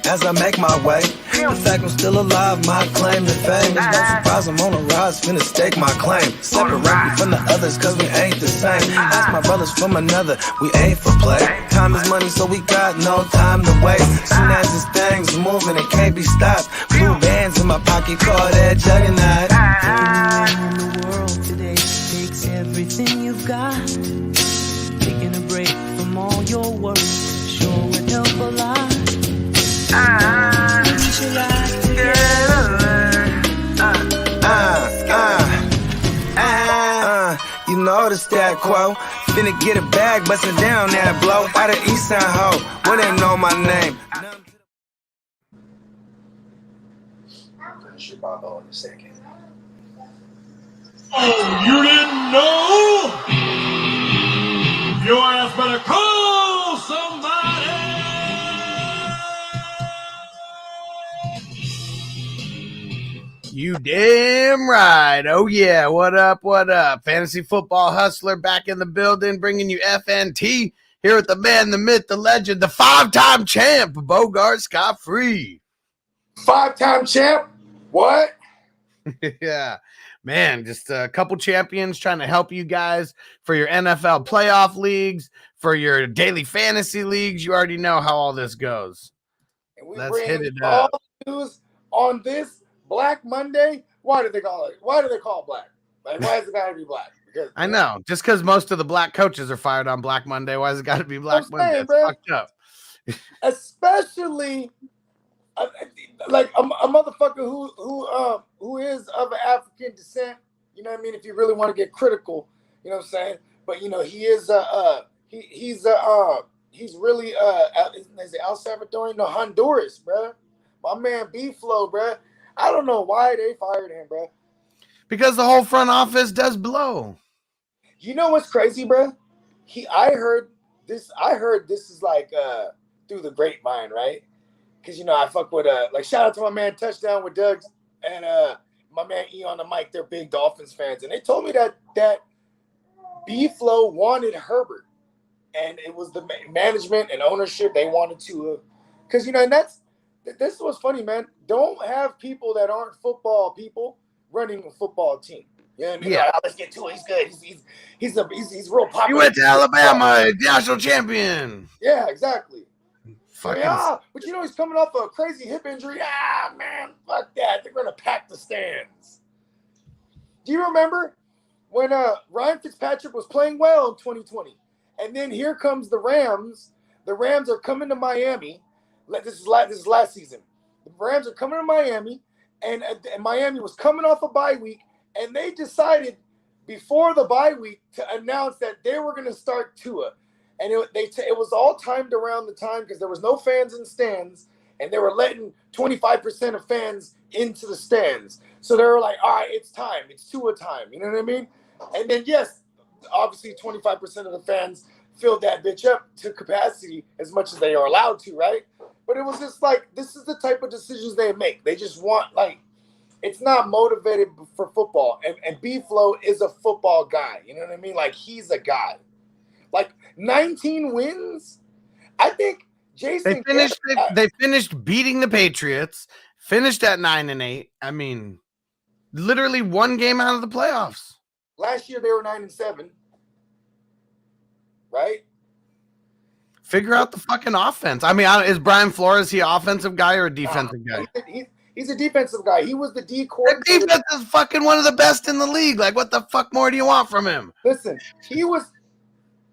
as I make my way. The fact I'm still alive, my claim to fame. It's no surprise I'm on a rise, finna stake my claim. Separate me from the others, cause we ain't the same. Ask my brothers from another, we ain't for play. Time is money, so we got no time to waste. Soon as this thing's moving, it can't be stopped. Blue bands in my pocket, call that juggernaut. In the world today takes everything you've got. Taking a break from all your work sure would help a lot. We should ride together. You know the stat quo. Finna get a bag, bustin' down that blow. Out of East Side Ho, where they know my name. I'm finish your Bobo in a second. Oh, you didn't know? Your ass better call somebody. You damn right. Oh, yeah. What up? What up? Fantasy Football Hustler back in the building, bringing you FNT here with the man, the myth, the legend, the five-time champ, Bogard Scott free. Five-time champ? What? Yeah. Man, just a couple champions trying to help you guys for your NFL playoff leagues, for your daily fantasy leagues. You already know how all this goes. And we Let's bring hit it all up. the news on this Black Monday. Why do they call it? Why do they call it black? Like, why has it got to be black? Because I know. Just because most of the black coaches are fired on Black Monday, why has it got to be Black Monday? It's fucked up. Especially like a motherfucker who is of African descent. You know what I mean? If you really want to get critical, you know what I'm saying. But you know he is he's really is it El Salvadorian? No, Honduras, bro. My man B-Flow, bro. I don't know why they fired him, bro. Because the whole front office does blow. You know what's crazy, bro? I heard this is like through the grapevine, right? Because, you know, I fuck with like shout out to my man Touchdown with Doug and my man E on the mic. They're big Dolphins fans, and they told me that B-Flow wanted Herbert, and it was the management and ownership they wanted to, because you know, and this was funny, man. Don't have people that aren't football people running a football team. You know what I mean? Yeah. Like, oh, let's get to it. He's good. He's real popular. He went to Alabama, national champion. Yeah, exactly. Fucking. But you know, he's coming off a crazy hip injury. Man, fuck that. They're gonna pack the stands. Do you remember when Ryan Fitzpatrick was playing well in 2020, and then here comes the Rams. The Rams are coming to Miami. This is last season. The Rams are coming to Miami, and Miami was coming off a bye week, and they decided before the bye week to announce that they were going to start Tua. And it was all timed around the time because there was no fans in stands, and they were letting 25% of fans into the stands. So they were like, all right, it's time. It's Tua time. You know what I mean? And then, yes, obviously 25% of the fans filled that bitch up to capacity as much as they are allowed to, right? But it was just like, this is the type of decisions they make. They just want, like, it's not motivated for football. And B-Flow is a football guy. You know what I mean? Like, he's a guy. Like, 19 wins? I think Jason... They finished beating the Patriots, finished at 9-8. I mean, literally one game out of the playoffs. Last year, they were 9-7. Right? Figure out the fucking offense. I mean, is Brian Flores he offensive guy or a defensive guy? He's a defensive guy. He was the D coordinator. The defense is fucking one of the best in the league. Like, what the fuck more do you want from him? Listen, he was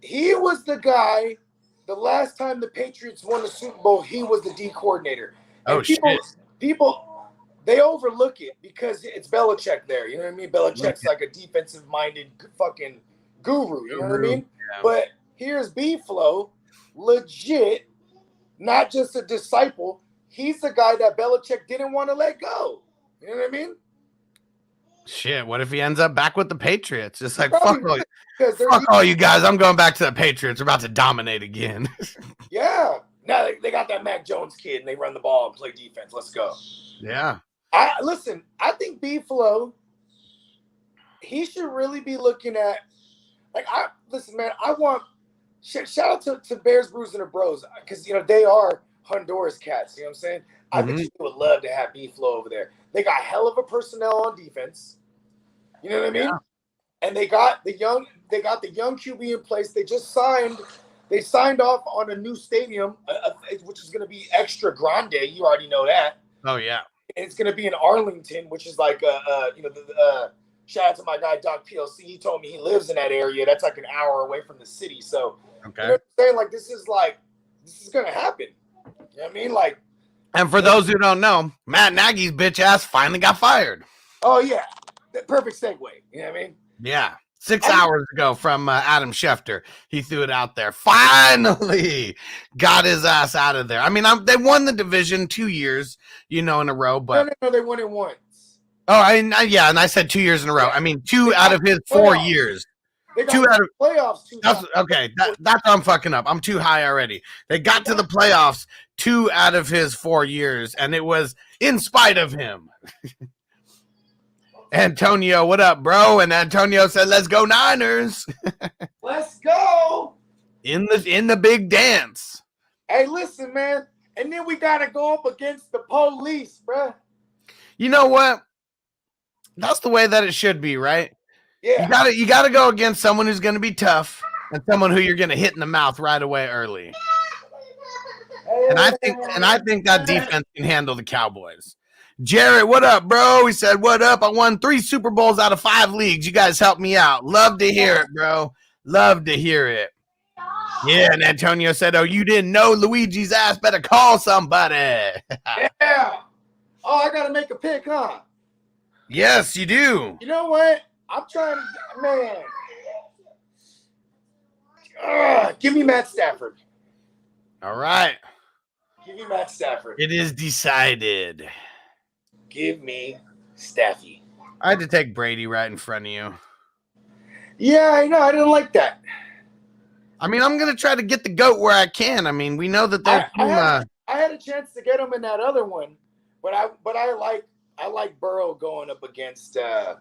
the guy. The last time the Patriots won the Super Bowl, he was the D coordinator. And people, they overlook it because it's Belichick there. You know what I mean? Belichick's like a defensive-minded fucking guru. You know what I mean? Yeah. But here's B-Flow, legit, not just a disciple. He's the guy that Belichick didn't want to let go. You know what I mean? Shit, what if he ends up back with the Patriots? Just like, fuck all you guys. I'm going back to the Patriots. We're about to dominate again. Yeah. Now they got that Mac Jones kid, and they run the ball and play defense. Let's go. Yeah. I think B-Flow, he should really be looking at, listen, man, I want shout out to Bears, Brews, and the Bros, because, you know, they are Honduras cats. You know what I'm saying? I think she would love to have B-Flow over there. They got hell of a personnel on defense. You know what I mean? Yeah. And they got the young QB in place. They signed off on a new stadium, which is going to be extra grande. You already know that. Oh yeah. And it's going to be in Arlington, which is like shout out to my guy Doc PLC. He told me he lives in that area. That's like an hour away from the city. So okay. You know what I'm saying? This is going to happen. You know what I mean? Like, and for those who don't know, Matt Nagy's bitch ass finally got fired. Oh yeah, the perfect segue. You know what I mean? Yeah. 6 hours ago from Adam Schefter. He threw it out there. Finally got his ass out of there. I mean, they won the division 2 years, in a row. But no, they won it once. Oh, and I said 2 years in a row. I mean, 2 out of his 4 years. They got 2 out of playoffs. That's what I'm fucking up. I'm too high already. They got to the playoffs 2 out of his 4 years, and it was in spite of him. Antonio, what up, bro? And Antonio said, "Let's go Niners." Let's go. In the big dance. Hey, listen, man. And then we gotta go up against the police, bro. You know what? That's the way that it should be, right? Yeah. You gotta go against someone who's gonna be tough and someone who you're gonna hit in the mouth right away early. And I think that defense can handle the Cowboys. Jarrett, what up, bro? He said, "What up? I won 3 Super Bowls out of 5 leagues. You guys helped me out. Love to hear it, bro. Love to hear it." Yeah, and Antonio said, "Oh, you didn't know Luigi's ass? Better call somebody." Yeah. Oh, I gotta make a pick, huh? Yes, you do. You know what? I'm trying to, man. Give me Matt Stafford. All right. Give me Matt Stafford. It is decided. Give me Staffy. I had to take Brady right in front of you. Yeah, I know. I didn't like that. I mean, I'm gonna try to get the GOAT where I can. I mean, we know that there's I had a chance to get him in that other one, but I like Burrow going up against the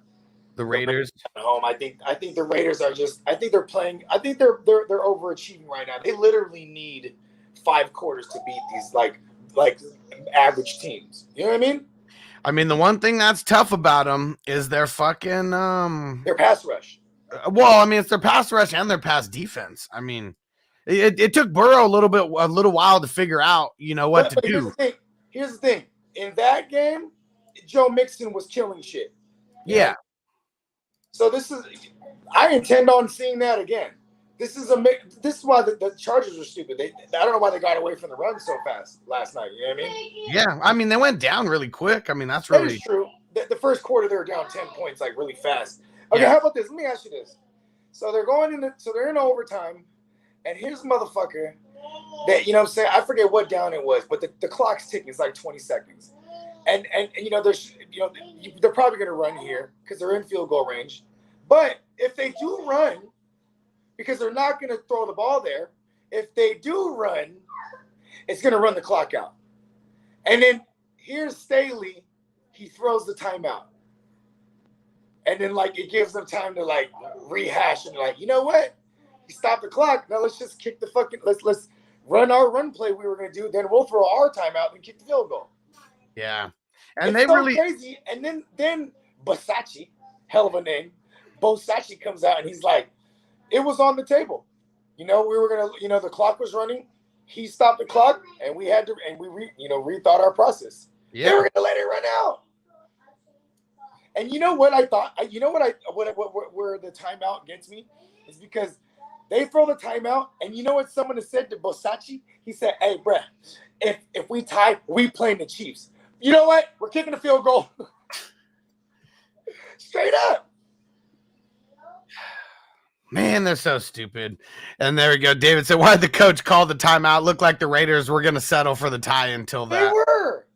Raiders at home. I think the Raiders are they're overachieving right now. They literally need 5 quarters to beat these like average teams. You know what I mean? I mean, the one thing that's tough about them is their fucking their pass rush. Well, I mean, it's their pass rush and their pass defense. I mean, it took Burrow a little while to figure out, what to do. Here's the thing. In that game, Joe Mixon was killing shit. Yeah. So I intend on seeing that again. This is why the Chargers are stupid. I don't know why they got away from the run so fast last night. You know what I mean? Yeah. I mean, they went down really quick. I mean, that is true. The first quarter, they were down 10 points, like really fast. Okay, How about this? Let me ask you this. So they're in overtime, and here's a motherfucker that, you know what I'm saying? I forget what down it was, but the clock's ticking. It's like 20 seconds. And they're probably going to run here because they're in field goal range. But if they do run, because they're not going to throw the ball there, if they do run, it's going to run the clock out. And then here's Staley. He throws the timeout. And then, it gives them time to, rehash and, you know what? He stopped the clock. Now let's just kick the let's run our run play we were going to do. Then we'll throw our timeout and kick the field goal. Yeah. And it's so crazy. And then Bosachi, hell of a name, Bosachi comes out and he's like, it was on the table. We were going to, the clock was running. He stopped the clock and we had to, and we rethought our process. Yeah. They were going to let it run out. And you know what I thought? Where the timeout gets me is because they throw the timeout, and you know what someone has said to Bosachi? He said, "Hey, bruh, if we tie, we playing the Chiefs. You know what? We're kicking a field goal." Straight up. Man, they're so stupid. And there we go. David said, "Why'd the coach call the timeout? Looked like the Raiders were going to settle for the tie until that." They were.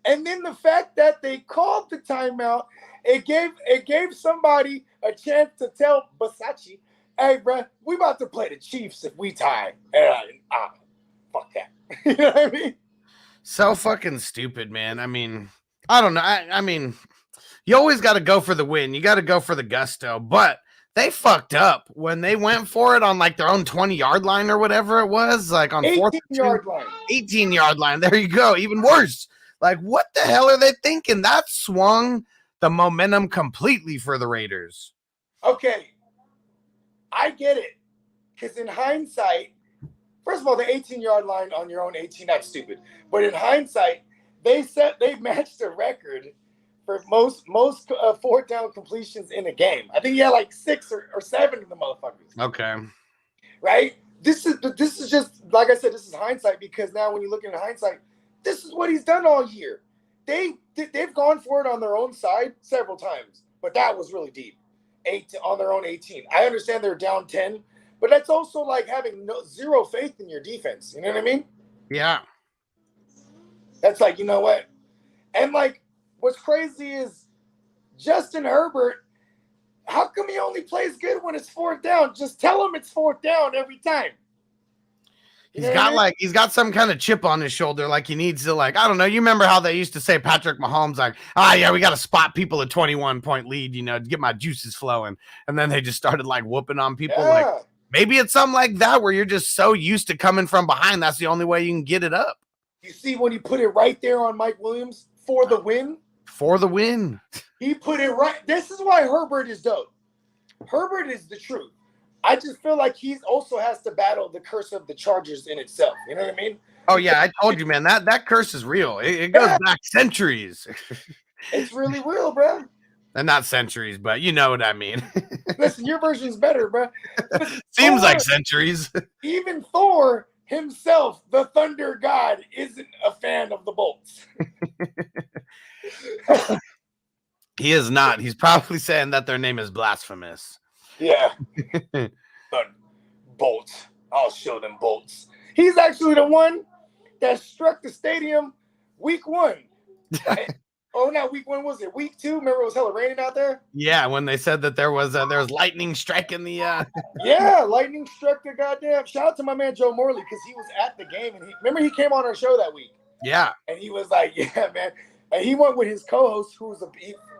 And then the fact that they called the timeout, it gave somebody a chance to tell Bosachi, "Hey, bro, we about to play the Chiefs if we tie." Fuck that. You know what I mean? So fucking stupid, man. I mean, I don't know. I mean, you always got to go for the win. You got to go for the gusto. But they fucked up when they went for it on like their own 20-yard line or whatever it was, like on 18-yard line. 18-yard line. There you go. Even worse. Like, what the hell are they thinking? That swung the momentum completely for the Raiders. Okay, I get it. Because in hindsight, first of all, the 18-yard line on your own 18, that's stupid. But in hindsight, they matched the record for most fourth down completions in a game. I think he had like 6 or 7 of the motherfuckers. Okay. Right? This is just, like I said, this is hindsight, because now when you look in hindsight, this is what he's done all year. They've gone for it on their own side several times, but that was really deep. 8 on their own 18. I understand they're down 10, but that's also like having zero faith in your defense. You know what I mean? Yeah. That's like, you know what? And like, what's crazy is Justin Herbert, how come he only plays good when it's fourth down? Just tell him it's fourth down every time. He's got some kind of chip on his shoulder. Like he needs to, like, I don't know. You remember how they used to say Patrick Mahomes, like, yeah, we got to spot people at 21-point lead, to get my juices flowing. And then they just started like whooping on people. Yeah. Like maybe it's something like that where you're just so used to coming from behind. That's the only way you can get it up. You see when he put it right there on Mike Williams for the win? For the win. He put it right. This is why Herbert is dope. Herbert is the truth. I just feel like he also has to battle the curse of the Chargers in itself. You know what I mean? Oh, yeah. I told you, man, that curse is real. It goes back centuries. It's really real, bro. And not centuries, but you know what I mean. Listen, your version's better, bro. Seems like centuries. Even Thor himself, the Thunder God, isn't a fan of the Bolts. He is not. He's probably saying that their name is blasphemous. Yeah. Bolts. I'll show them bolts. He's actually the one that struck the stadium week 1. Oh, not week 1, was it? Week 2? Remember it was hella raining out there? Yeah, when they said that there was lightning striking the Yeah, lightning struck the goddamn. Shout out to my man Joe Morley, because he was at the game, and remember he came on our show that week. Yeah. And he was like, yeah, man. And he went with his co-host,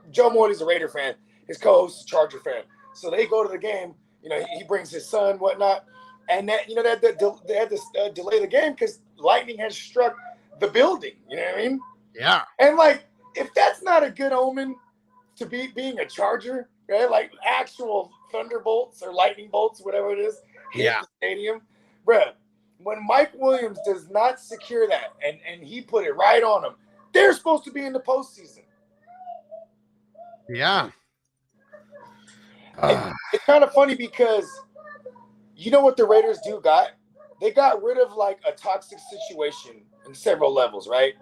Joe Morley's a Raider fan. His co-host is a Charger fan. So they go to the game. He brings his son, whatnot, and that they had to delay the game because lightning had struck the building. You know what I mean? Yeah. And like, if that's not a good omen to being a Charger, right? Like actual thunderbolts or lightning bolts, whatever it is, hit the stadium, bruh. When Mike Williams does not secure that, and he put it right on them, they're supposed to be in the postseason. Yeah. It's kind of funny because you know what the Raiders got? They got rid of like a toxic situation in several levels, right?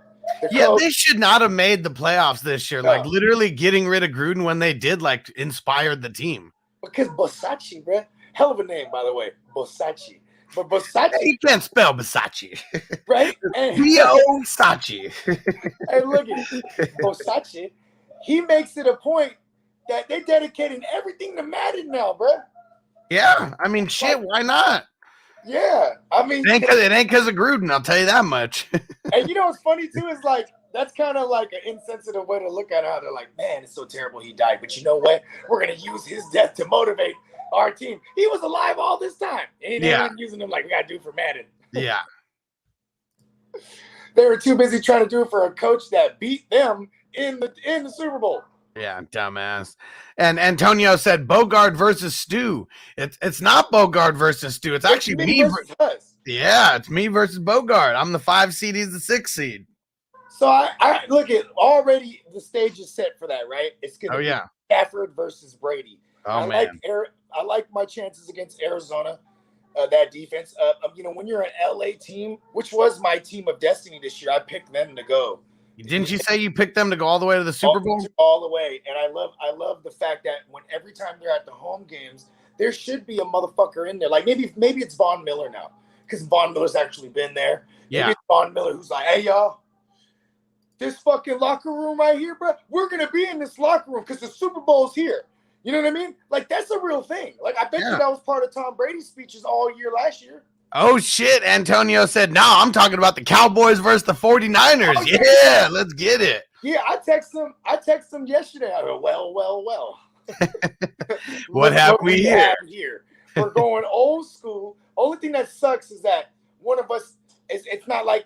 They should not have made the playoffs this year. No. Like literally getting rid of Gruden when they did, like, inspired the team. Because Bosacci, bro, hell of a name, by the way, Bosacci. But Bosacci, you can't spell Bosacci, right? Bosacci. Hey, look at Bosacci. He makes it a point that they're dedicating everything to Madden now, bro. Yeah, I mean, shit, why not? Yeah, I mean, it ain't because of Gruden, I'll tell you that much. And you know what's funny too is like that's kind of like an insensitive way to look at how they're like, man, it's so terrible he died, but you know what? We're gonna use his death to motivate our team. He was alive all this time, and they weren't using him like we gotta do for Madden. Yeah, they were too busy trying to do it for a coach that beat them in the Super Bowl. Yeah, dumbass. And Antonio said Bogard versus Stu. It's not Bogard versus Stu. It's actually me versus us. Yeah, it's me versus Bogard. I'm the 5 seed. He's the 6 seed. So I look at already the stage is set for that, right? It's gonna be Stafford versus Brady. Oh, man. I like my chances against Arizona. That defense. When you're an LA team, which was my team of destiny this year, I picked them to go. Didn't you say you picked them to go all the way to the Super Bowl? All the way. And I love the fact that every time they're at the home games, there should be a motherfucker in there. Like maybe it's Von Miller now, because Von Miller's actually been there. Yeah. Maybe it's Von Miller who's like, hey, y'all, this fucking locker room right here, bro, we're going to be in this locker room because the Super Bowl's here. You know what I mean? Like, that's a real thing. Like, I bet you that was part of Tom Brady's speeches all year last year. Oh, shit. Antonio said, no, I'm talking about the Cowboys versus the 49ers. Oh, yeah, let's get it. Yeah, I text him yesterday. I go, well. What have we here? We're going old school. Only thing that sucks is that one of us it's not like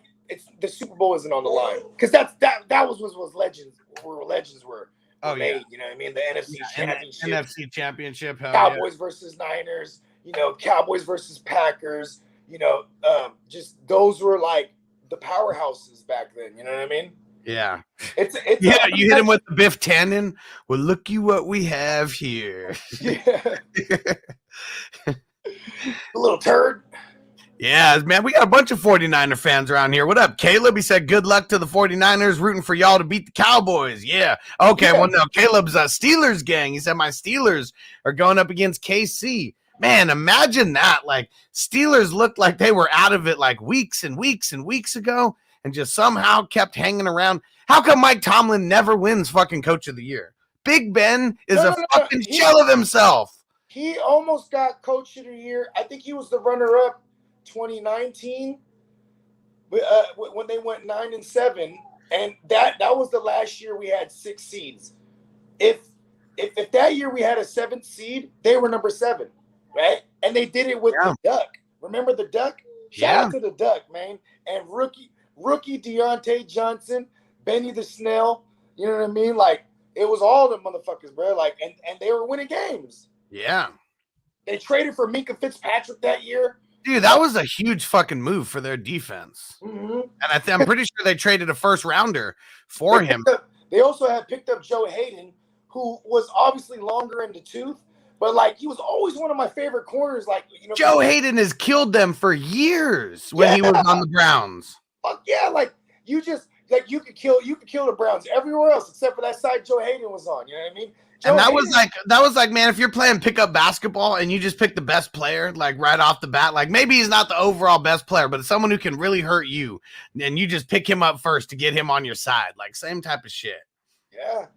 the Super Bowl isn't on the line, because that was legends where legends were made. Yeah. You know what I mean? The NFC Championship, NFC Championship, Cowboys versus Niners. Cowboys versus Packers. Just those were like the powerhouses back then. You know what I mean? Yeah. It's you hit him with the Biff Tannen. Well, looky what we have here. Yeah. A little turd. Yeah, man, we got a bunch of 49er fans around here. What up, Caleb? He said, good luck to the 49ers, rooting for y'all to beat the Cowboys. Yeah. Okay, well, no, Caleb's Steelers gang. He said, my Steelers are going up against KC. Man, imagine that. Like, Steelers looked like they were out of it like weeks and weeks and weeks ago and just somehow kept hanging around. How come Mike Tomlin never wins fucking Coach of the Year? Big Ben is fucking shell of himself. He almost got Coach of the Year. I think he was the runner-up 2019 when they went 9-7, and that was the last year we had 6 seeds. If that year we had a 7th seed, they were number 7, right? And they did it with the Duck. Remember the Duck? Shout out to the Duck, man. And rookie Deontay Johnson, Benny the Snell. You know what I mean? Like, it was all the motherfuckers, bro. Like, and they were winning games. Yeah. They traded for Minka Fitzpatrick that year. Dude, that was a huge fucking move for their defense. Mm-hmm. And I'm pretty sure they traded a first rounder for him. They also had picked up Joe Hayden, who was obviously longer in the tooth, but like he was always one of my favorite corners. Like, Joe Hayden has killed them for years when he was on the Browns. Fuck yeah, like you could kill the Browns everywhere else except for that side Joe Hayden was on. You know what I mean? And that was like, man, if you're playing pickup basketball and you just pick the best player, like right off the bat, like maybe he's not the overall best player, but it's someone who can really hurt you, and you just pick him up first to get him on your side, like same type of shit. Yeah.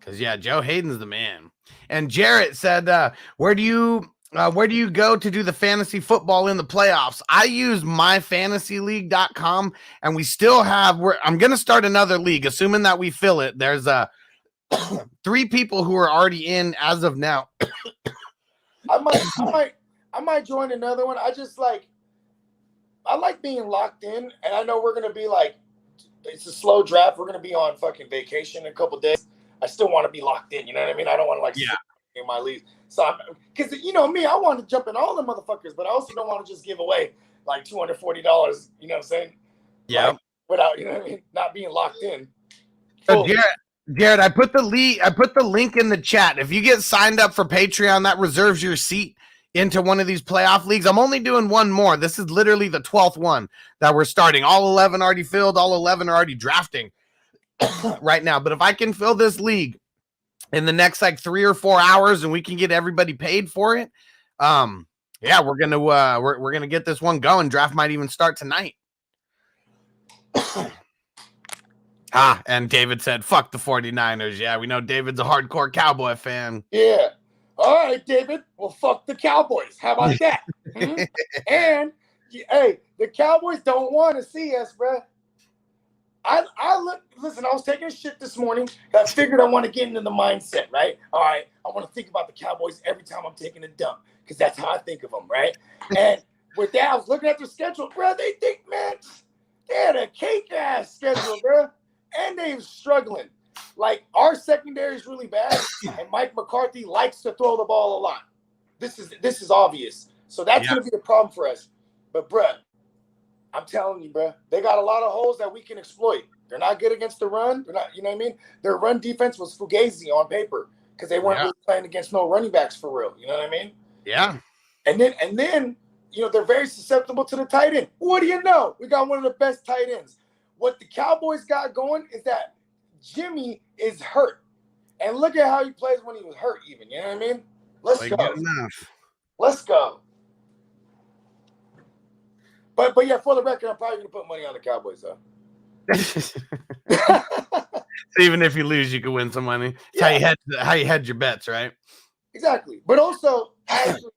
Because Joe Hayden's the man. And Jarrett said, where do you go to do the fantasy football in the playoffs? I use myfantasyleague.com, and we still have. I'm going to start another league, assuming that we fill it. There's 3 people who are already in as of now. I might join another one. I like being locked in, and I know we're gonna be like, it's a slow draft. We're gonna be on fucking vacation in a couple days. I still want to be locked in. You know what I mean? I don't want to sit in my league. So because me, I want to jump in all the motherfuckers, but I also don't want to just give away like $240. You know what I'm saying? Yeah. Like, without not being locked in. So Jared, I put the link in the chat. If you get signed up for Patreon, that reserves your seat into one of these playoff leagues. I'm only doing one more. This is literally the 12th one that we're starting. All 11 already filled. All 11 are already drafting right now. But if I can fill this league in the next like 3 or 4 hours and we can get everybody paid for it, we're gonna get this one going. Draft might even start tonight. And David said, fuck the 49ers. Yeah, we know David's a hardcore Cowboy fan. Yeah. All right, David. Well, fuck the Cowboys. How about that? And, hey, the Cowboys don't want to see us, bro. Listen, I was taking a shit this morning. I figured I want to get into the mindset, right? All right, I want to think about the Cowboys every time I'm taking a dump because that's how I think of them, right? And with that, I was looking at their schedule, bro. They think, man, they had a cake-ass schedule, bro. And they're struggling. Like, our secondary is really bad, and Mike McCarthy likes to throw the ball a lot. This is obvious. So that's going to be the problem for us. But, bruh, I'm telling you, bruh, they got a lot of holes that we can exploit. They're not good against the run. They're not, you know what I mean? Their run defense was fugazi on paper because they weren't really playing against no running backs for real. You know what I mean? Yeah. And then they're very susceptible to the tight end. What do you know? We got one of the best tight ends. What the Cowboys got going is that Jimmy is hurt. And look at how he plays when he was hurt even. You know what I mean? Let's go. Let's go. But yeah, for the record, I'm probably going to put money on the Cowboys, though. So even if you lose, you can win some money. That's how you hedge your bets, right? Exactly. But also, actually,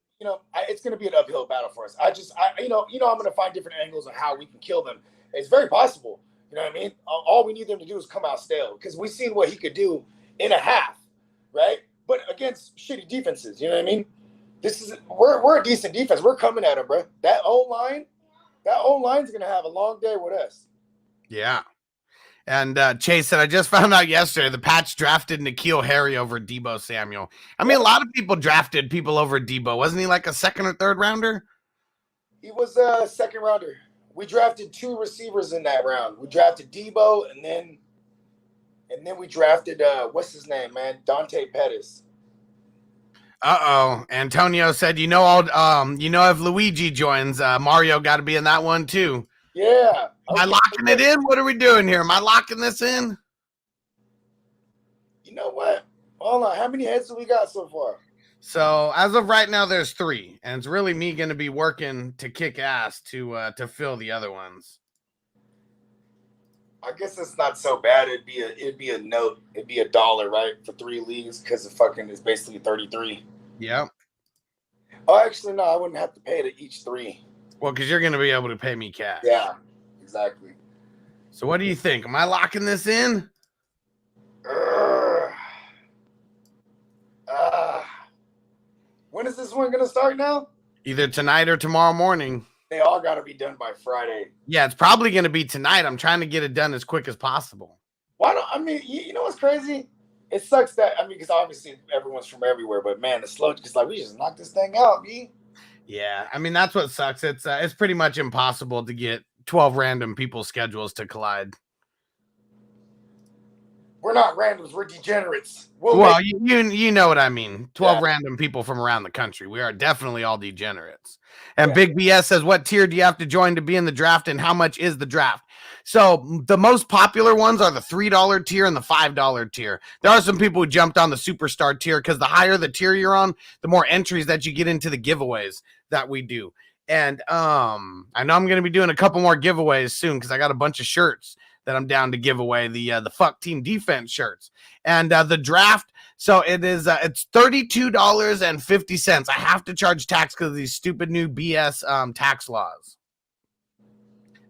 it's going to be an uphill battle for us. I'm going to find different angles on how we can kill them. It's very possible. You know what I mean? All we need them to do is come out stale because we've seen what he could do in a half, right? But against shitty defenses, you know what I mean? We're a decent defense. We're coming at them, bro. That O-line's gonna have a long day with us. Yeah. And Chase said, I just found out yesterday the Pats drafted N'Keal Harry over Deebo Samuel. I mean, a lot of people drafted people over Deebo. Wasn't he like a second or third rounder? He was a second rounder. We drafted 2 receivers in that round. We drafted Deebo, and then we drafted what's his name, man? Dante Pettis. Antonio said, if Luigi joins, Mario got to be in that one too. Yeah. Am I locking it in? What are we doing here? Am I locking this in? You know what? Hold on. How many heads have we got so far? So as of right now, there's 3, and it's really me going to be working to kick ass to fill the other ones. I guess it's not so bad. It'd be a note. It'd be $1, right, for 3 leagues because it fucking is basically 33. Yep. Oh, actually, no. I wouldn't have to pay to each 3. Well, because you're going to be able to pay me cash. Yeah, exactly. So what do you think? Am I locking this in? When is this one going to start now? Either tonight or tomorrow morning. They all got to be done by Friday. Yeah, it's probably going to be tonight. I'm trying to get it done as quick as possible. Why don't I mean? You know what's crazy? It sucks that because obviously everyone's from everywhere, but man, it's slow. Because we just knocked this thing out, B. Yeah, I mean that's what sucks. It's pretty much impossible to get 12 random people's schedules to collide. We're not randoms. We're degenerates. Well, you know what I mean. 12 random people from around the country. We are definitely all degenerates. And Big BS says, what tier do you have to join to be in the draft, and how much is the draft? So the most popular ones are the $3 tier and the $5 tier. There are some people who jumped on the superstar tier because the higher the tier you're on, the more entries that you get into the giveaways that we do. And I know I'm going to be doing a couple more giveaways soon because I got a bunch of shirts that I'm down to give away, the fuck team defense shirts. And the draft, so it's $32.50. I have to charge tax because of these stupid new BS tax laws.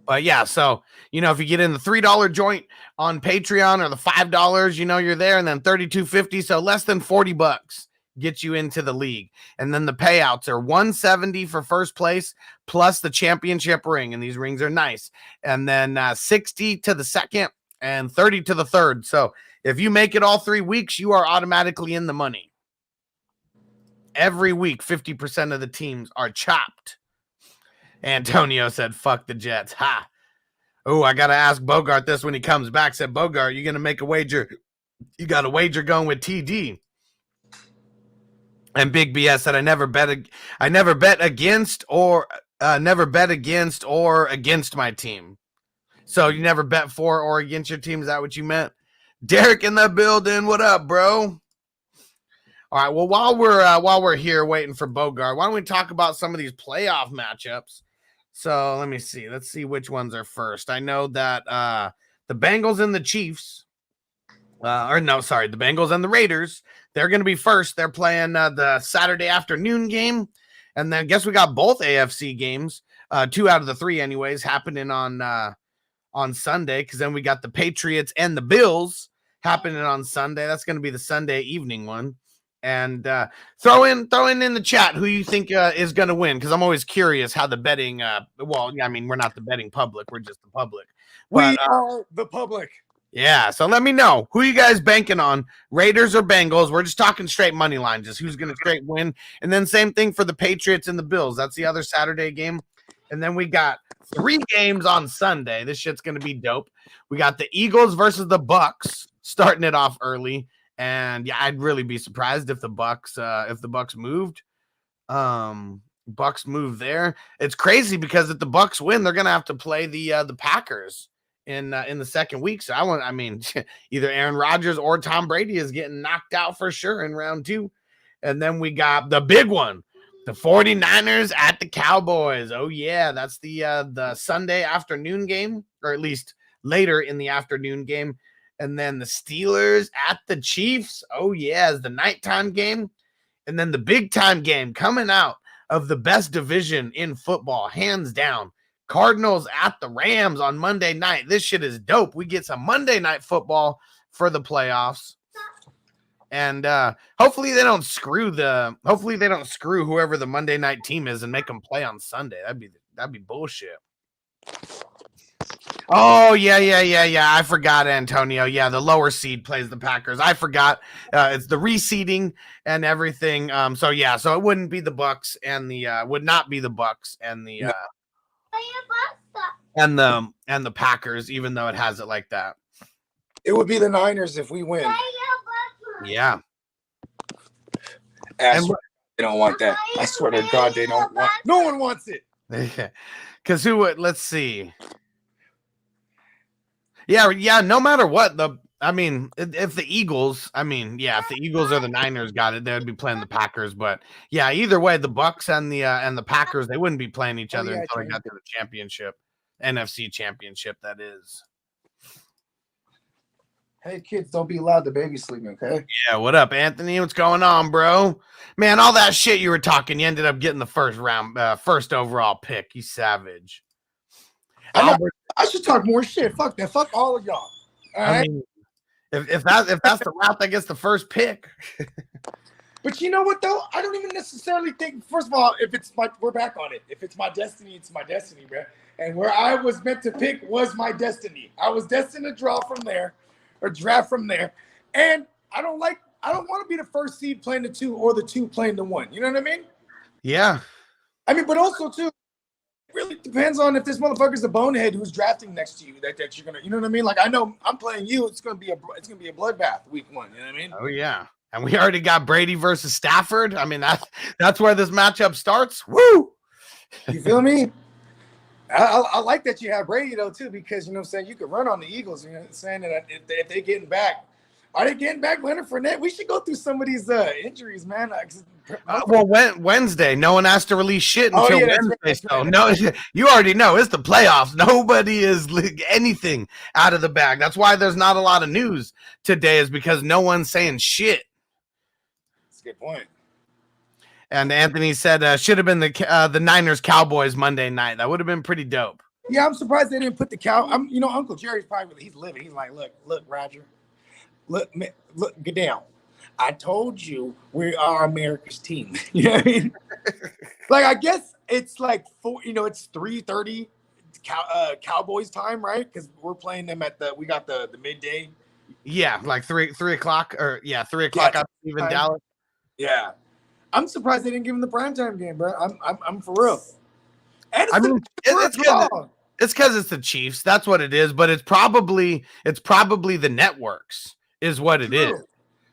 But yeah, so if you get in the $3 joint on Patreon or the $5, you're there, and then $32.50, so less than $40 gets you into the league. And then the payouts are $170 for first place plus the championship ring, and these rings are nice. And then $60 to the second and $30 to the third. So if you make it all 3 weeks, you are automatically in the money. Every week, 50% of the teams are chopped. Antonio said, fuck the Jets. Ha. Oh, I got to ask Bogart this when he comes back. Said, Bogart, you going to make a wager? You got a wager going with TD. And Big BS said, I never bet against or against my team. So you never bet for or against your team. Is that what you meant? Derek in the building. What up, bro? All right. Well, while we're here waiting for Bogart, why don't we talk about some of these playoff matchups? So let me see. Let's see which ones are first. I know that the Bengals and the Chiefs, the Bengals and the Raiders, they're going to be first. They're playing the Saturday afternoon game. And then I guess we got both AFC games, 2 out of the 3 anyways, happening on Sunday, because then we got the Patriots and the Bills happening on Sunday. That's going to be the Sunday evening one. And throw in the chat who you think is going to win, because I'm always curious how the betting we're not the betting public, we're just the public. We are the public. Yeah, so let me know. Who you guys banking on? Raiders or Bengals? We're just talking straight money line, just who's going to straight win. And then same thing for the Patriots and the Bills. That's the other Saturday game. And then we got 3 games on Sunday. This shit's going to be dope. We got the Eagles versus the Bucks starting it off early. And yeah, I'd really be surprised if the Bucks moved. Bucks move there. It's crazy because if the Bucks win, they're gonna have to play the Packers in the second week. So either Aaron Rodgers or Tom Brady is getting knocked out for sure in round 2. And then we got the big one, the 49ers at the Cowboys. Oh yeah, that's the Sunday afternoon game, or at least later in the afternoon game. And then the Steelers at the Chiefs. Oh, yeah, it's the nighttime game. And then the big time game coming out of the best division in football, hands down. Cardinals at the Rams on Monday night. This shit is dope. We get some Monday night football for the playoffs. And hopefully they don't screw whoever the Monday night team is and make them play on Sunday. That'd be bullshit. Oh, yeah. I forgot, Antonio. Yeah, the lower seed plays the Packers. I forgot. It's the reseeding and everything. So it wouldn't be the Bucks and would not be the Bucks and the and the Packers, even though it has it like that. It would be the Niners if we win. Yeah. They don't want that. I swear to God, they don't want. No one wants it. Because who would? Let's see. Yeah. No matter what, if the Eagles, if the Eagles or the Niners got it, they would be playing the Packers. But yeah, either way, the Bucks and the Packers, they wouldn't be playing each other until they got to the championship, NFC championship. That is. Hey kids, don't be loud. The baby's sleeping. Okay. Yeah. What up, Anthony? What's going on, bro? Man, all that shit you were talking, you ended up getting the first overall pick. You savage. I should talk more shit. Fuck that. Fuck all of y'all. All right? I mean, if that's the route that gets the first pick. But you know what though? I don't even necessarily think. First of all, we're back on it. If it's my destiny, it's my destiny, bro. And where I was meant to pick was my destiny. I was destined to draft from there. And I don't want to be the first seed playing the 2 or the 2 playing the 1. You know what I mean? Yeah. I mean, but also too, it really depends on if this motherfucker's a bonehead who's drafting next to you that you're gonna, you know what I mean? Like I know I'm playing you, it's gonna be a bloodbath week 1. You know what I mean? Oh yeah. And we already got Brady versus Stafford. I mean, that's where this matchup starts. Woo! You feel me? I like that you have Brady though too, because you know what I'm saying, you could run on the Eagles. You know what I'm saying? And if they getting back, are they getting back Leonard Fournette? We should go through some of these injuries, man. Wednesday, no one has to release shit until Wednesday. Right. So no, you already know it's the playoffs. Nobody is anything out of the bag. That's why there's not a lot of news today, is because no one's saying shit. That's a good point. And Anthony said should have been the Niners Cowboys Monday night. That would have been pretty dope. Yeah, I'm surprised they didn't put the Uncle Jerry's probably he's living. He's like, look, Roger, look, get down. I told you we are America's team. You know what I mean? Like I guess it's like it's 3:30 Cowboys time, right? Because we're playing them we got the midday. Yeah, like 3 o'clock or 3 o'clock. I believe in Dallas. Yeah. I'm surprised they didn't give him the primetime game, bro. I'm for real. And it's because it's the Chiefs. That's what it is. But it's probably the networks is what it is.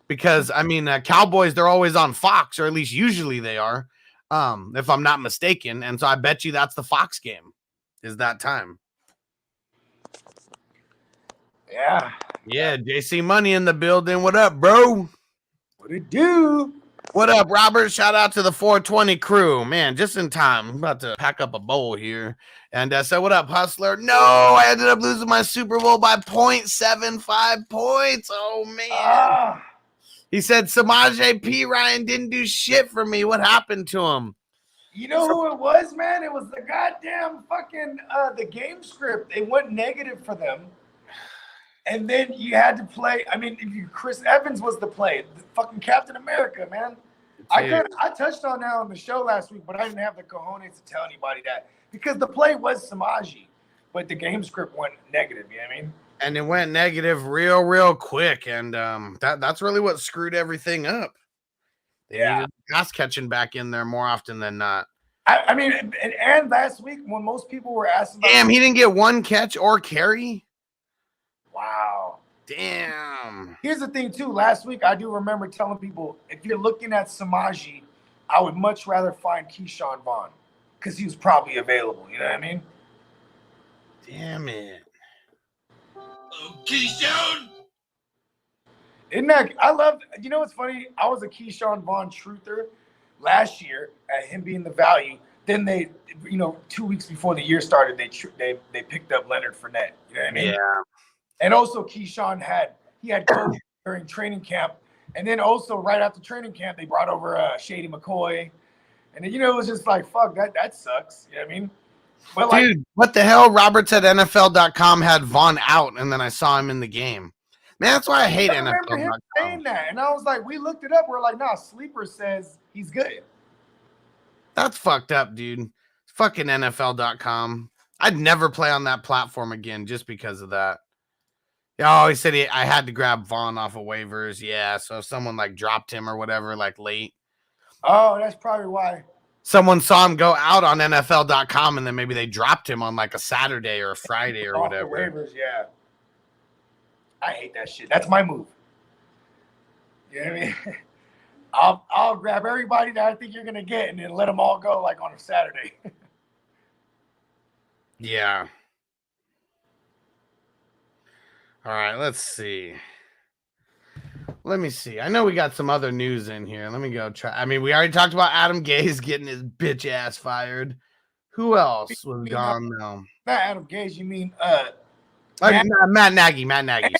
Because Cowboys, they're always on Fox, or at least usually they are, if I'm not mistaken. And so I bet you that's the Fox game. Is that time? Yeah. Yeah. JC Money in the building. What up, bro? What it do? What up, Robert? Shout out to the 420 crew. Man, just in time. I'm about to pack up a bowl here. And so what up, Hustler? No, I ended up losing my Super Bowl by 0.75 points. Oh, man. He said Samaje P. Ryan didn't do shit for me. What happened to him? You know who it was, man? It was the goddamn fucking the game script. It went negative for them. And then you had to play. I mean, Chris Evans was the play. The fucking Captain America, man. I touched on that on the show last week, but I didn't have the cojones to tell anybody that. Because the play was Samaje, but the game script went negative, you know what I mean? And it went negative real quick. And that's really what screwed everything up. They needed pass catching back in there more often than not. I mean, and last week when most people were asking about... Damn, he didn't get one catch or carry? Wow. Damn. Here's the thing, too. Last week, I do remember telling people, if you're looking at Samaje, I would much rather find Keyshawn Vaughn because he was probably available. You know what I mean? Damn it. Oh, Keyshawn. Isn't that... I love... You know what's funny? I was a Keyshawn Vaughn truther last year at him being the value. Then they, 2 weeks before the year started, they picked up Leonard Fournette. You know what I mean? Yeah. And also Keyshawn had COVID during training camp. And then also right after training camp, they brought over Shady McCoy. And then, it was just like, fuck, that sucks. You know what I mean? But dude, what the hell? Robert said NFL.com had Vaughn out, and then I saw him in the game. Man, that's why I hate I remember him saying NFL.com. that, and I was like, we looked it up. We're like, nah, Sleeper says he's good. That's fucked up, dude. Fucking NFL.com. I'd never play on that platform again just because of that. Oh, he said I had to grab Vaughn off of waivers. Yeah, so if someone like dropped him or whatever, like late. Oh, that's probably why. Someone saw him go out on NFL.com and then maybe they dropped him on like a Saturday or a Friday or Off the whatever. waivers, yeah. I hate that shit. That's my move. You know what I mean? I'll grab everybody that I think you're gonna get and then let them all go like on a Saturday. Yeah. All right, let's see. Let me see. I know we got some other news in here. Let me go try. I mean, we already talked about Adam Gase getting his bitch ass fired. Who else was gone now? Not Adam Gase, you mean Matt Nagy. Matt Nagy.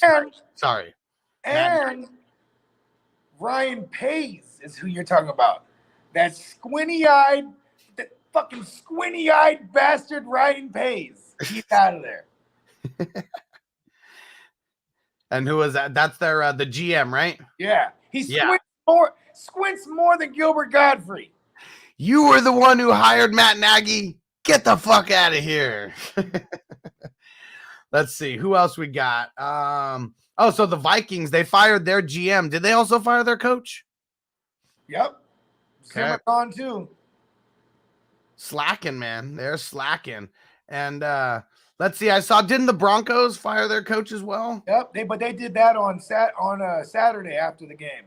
Sorry. And Ryan Pace is who you're talking about. That squinty-eyed, that fucking squinty-eyed bastard Ryan Pace. He's out of there. And who was that? That's their the GM, right? Yeah. He squints more than Gilbert Godfrey. You were the one who hired Matt Nagy. Get the fuck out of here. Let's see. Who else we got? So the Vikings, they fired their GM. Did they also fire their coach? Yep. Okay. Gone too. Slacking, man. They're slacking. And let's see. I saw, didn't the Broncos fire their coach as well? Yep. But they did that on Saturday after the game.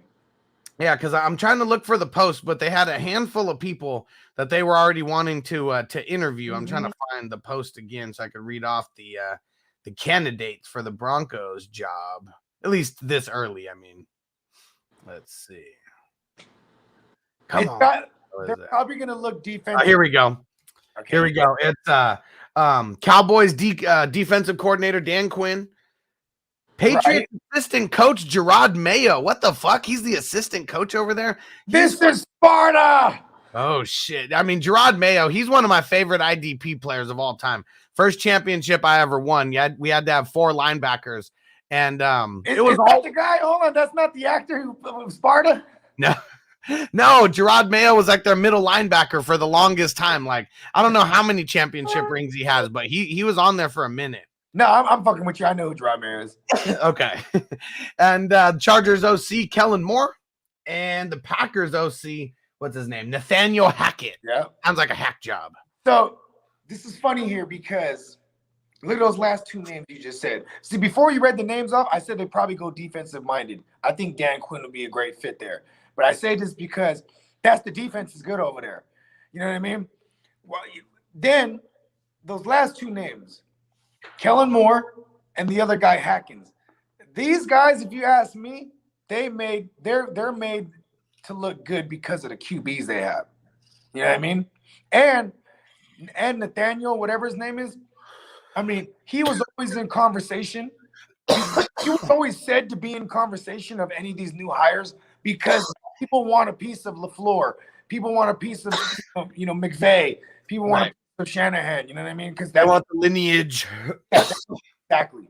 Yeah, because I'm trying to look for the post, but they had a handful of people that they were already wanting to interview. I'm trying to find the post again so I could read off the candidates for the Broncos job, at least this early. I mean, let's see. Come on. They're probably going to look defensive. Here we go. Okay. Here we go. It's Cowboys defensive coordinator Dan Quinn. Patriots assistant coach Gerard Mayo. What the fuck? He's the assistant coach over there. This is Sparta. Oh shit. I mean, Gerard Mayo, he's one of my favorite IDP players of all time. First championship I ever won. We had to have 4 linebackers. And it was all the guy. Hold on, that's not the actor who Sparta? No, Gerard Mayo was like their middle linebacker for the longest time. Like, I don't know how many championship rings he has, but he was on there for a minute. No, I'm fucking with you. I know who Gerard Mayo is. Okay. And Chargers OC, Kellen Moore. And the Packers OC, what's his name? Nathaniel Hackett. Yeah. Sounds like a hack job. So this is funny here because look at those last 2 names you just said. See, before you read the names off, I said they'd probably go defensive minded. I think Dan Quinn would be a great fit there. But I say this because that's the defense is good over there. You know what I mean? Well, then those last 2 names, Kellen Moore and the other guy Hackins. These guys, if you ask me, they're made to look good because of the QBs they have. You know what I mean? And Nathaniel, whatever his name is, I mean, he was always in conversation. He was always said to be in conversation of any of these new hires because people want a piece of LaFleur. People want a piece of, McVay. People want a piece of Shanahan. You know what I mean? Because they want the lineage. Exactly.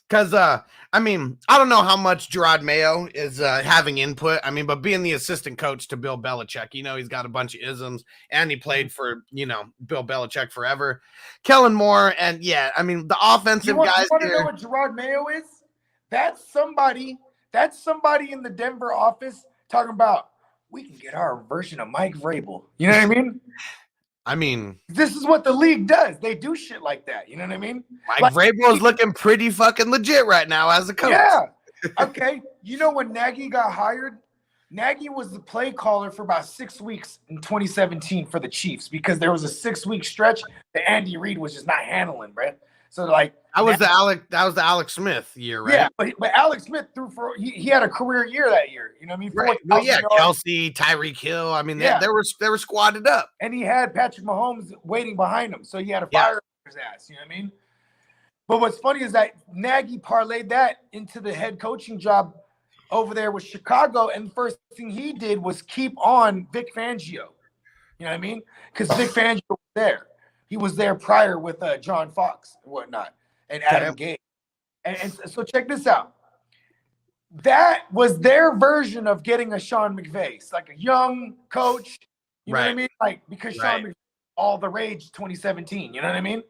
Because, I mean, I don't know how much Gerard Mayo is having input. I mean, but being the assistant coach to Bill Belichick, he's got a bunch of isms, and he played for, Bill Belichick forever. Kellen Moore, and I mean, the offensive guys. You want to know what Gerard Mayo is? That's somebody in the Denver office talking about, we can get our version of Mike Vrabel. You know what I mean? I mean, this is what the league does. They do shit like that. You know what I mean? Mike Vrabel is looking pretty fucking legit right now as a coach. Yeah. Okay. When Nagy got hired, Nagy was the play caller for about 6 weeks in 2017 for the Chiefs because there was a 6-week stretch that Andy Reid was just not handling, bro. So that was the Alex Smith year, right? Yeah, but Alex Smith he had a career year that year. You know what I mean? Right. Well, Kelsey, Tyreek Hill. I mean, they were squatted up, and he had Patrick Mahomes waiting behind him, so he had a fire his ass. You know what I mean? But what's funny is that Nagy parlayed that into the head coaching job over there with Chicago, and the first thing he did was keep on Vic Fangio. You know what I mean? Because Vic Fangio was there. He was there prior with John Fox and whatnot, and Adam Gase. And so check this out. That was their version of getting a Sean McVay. It's like a young coach. You know what I Right. mean? Like, because Sean McVay, all the rage 2017. You know what I mean?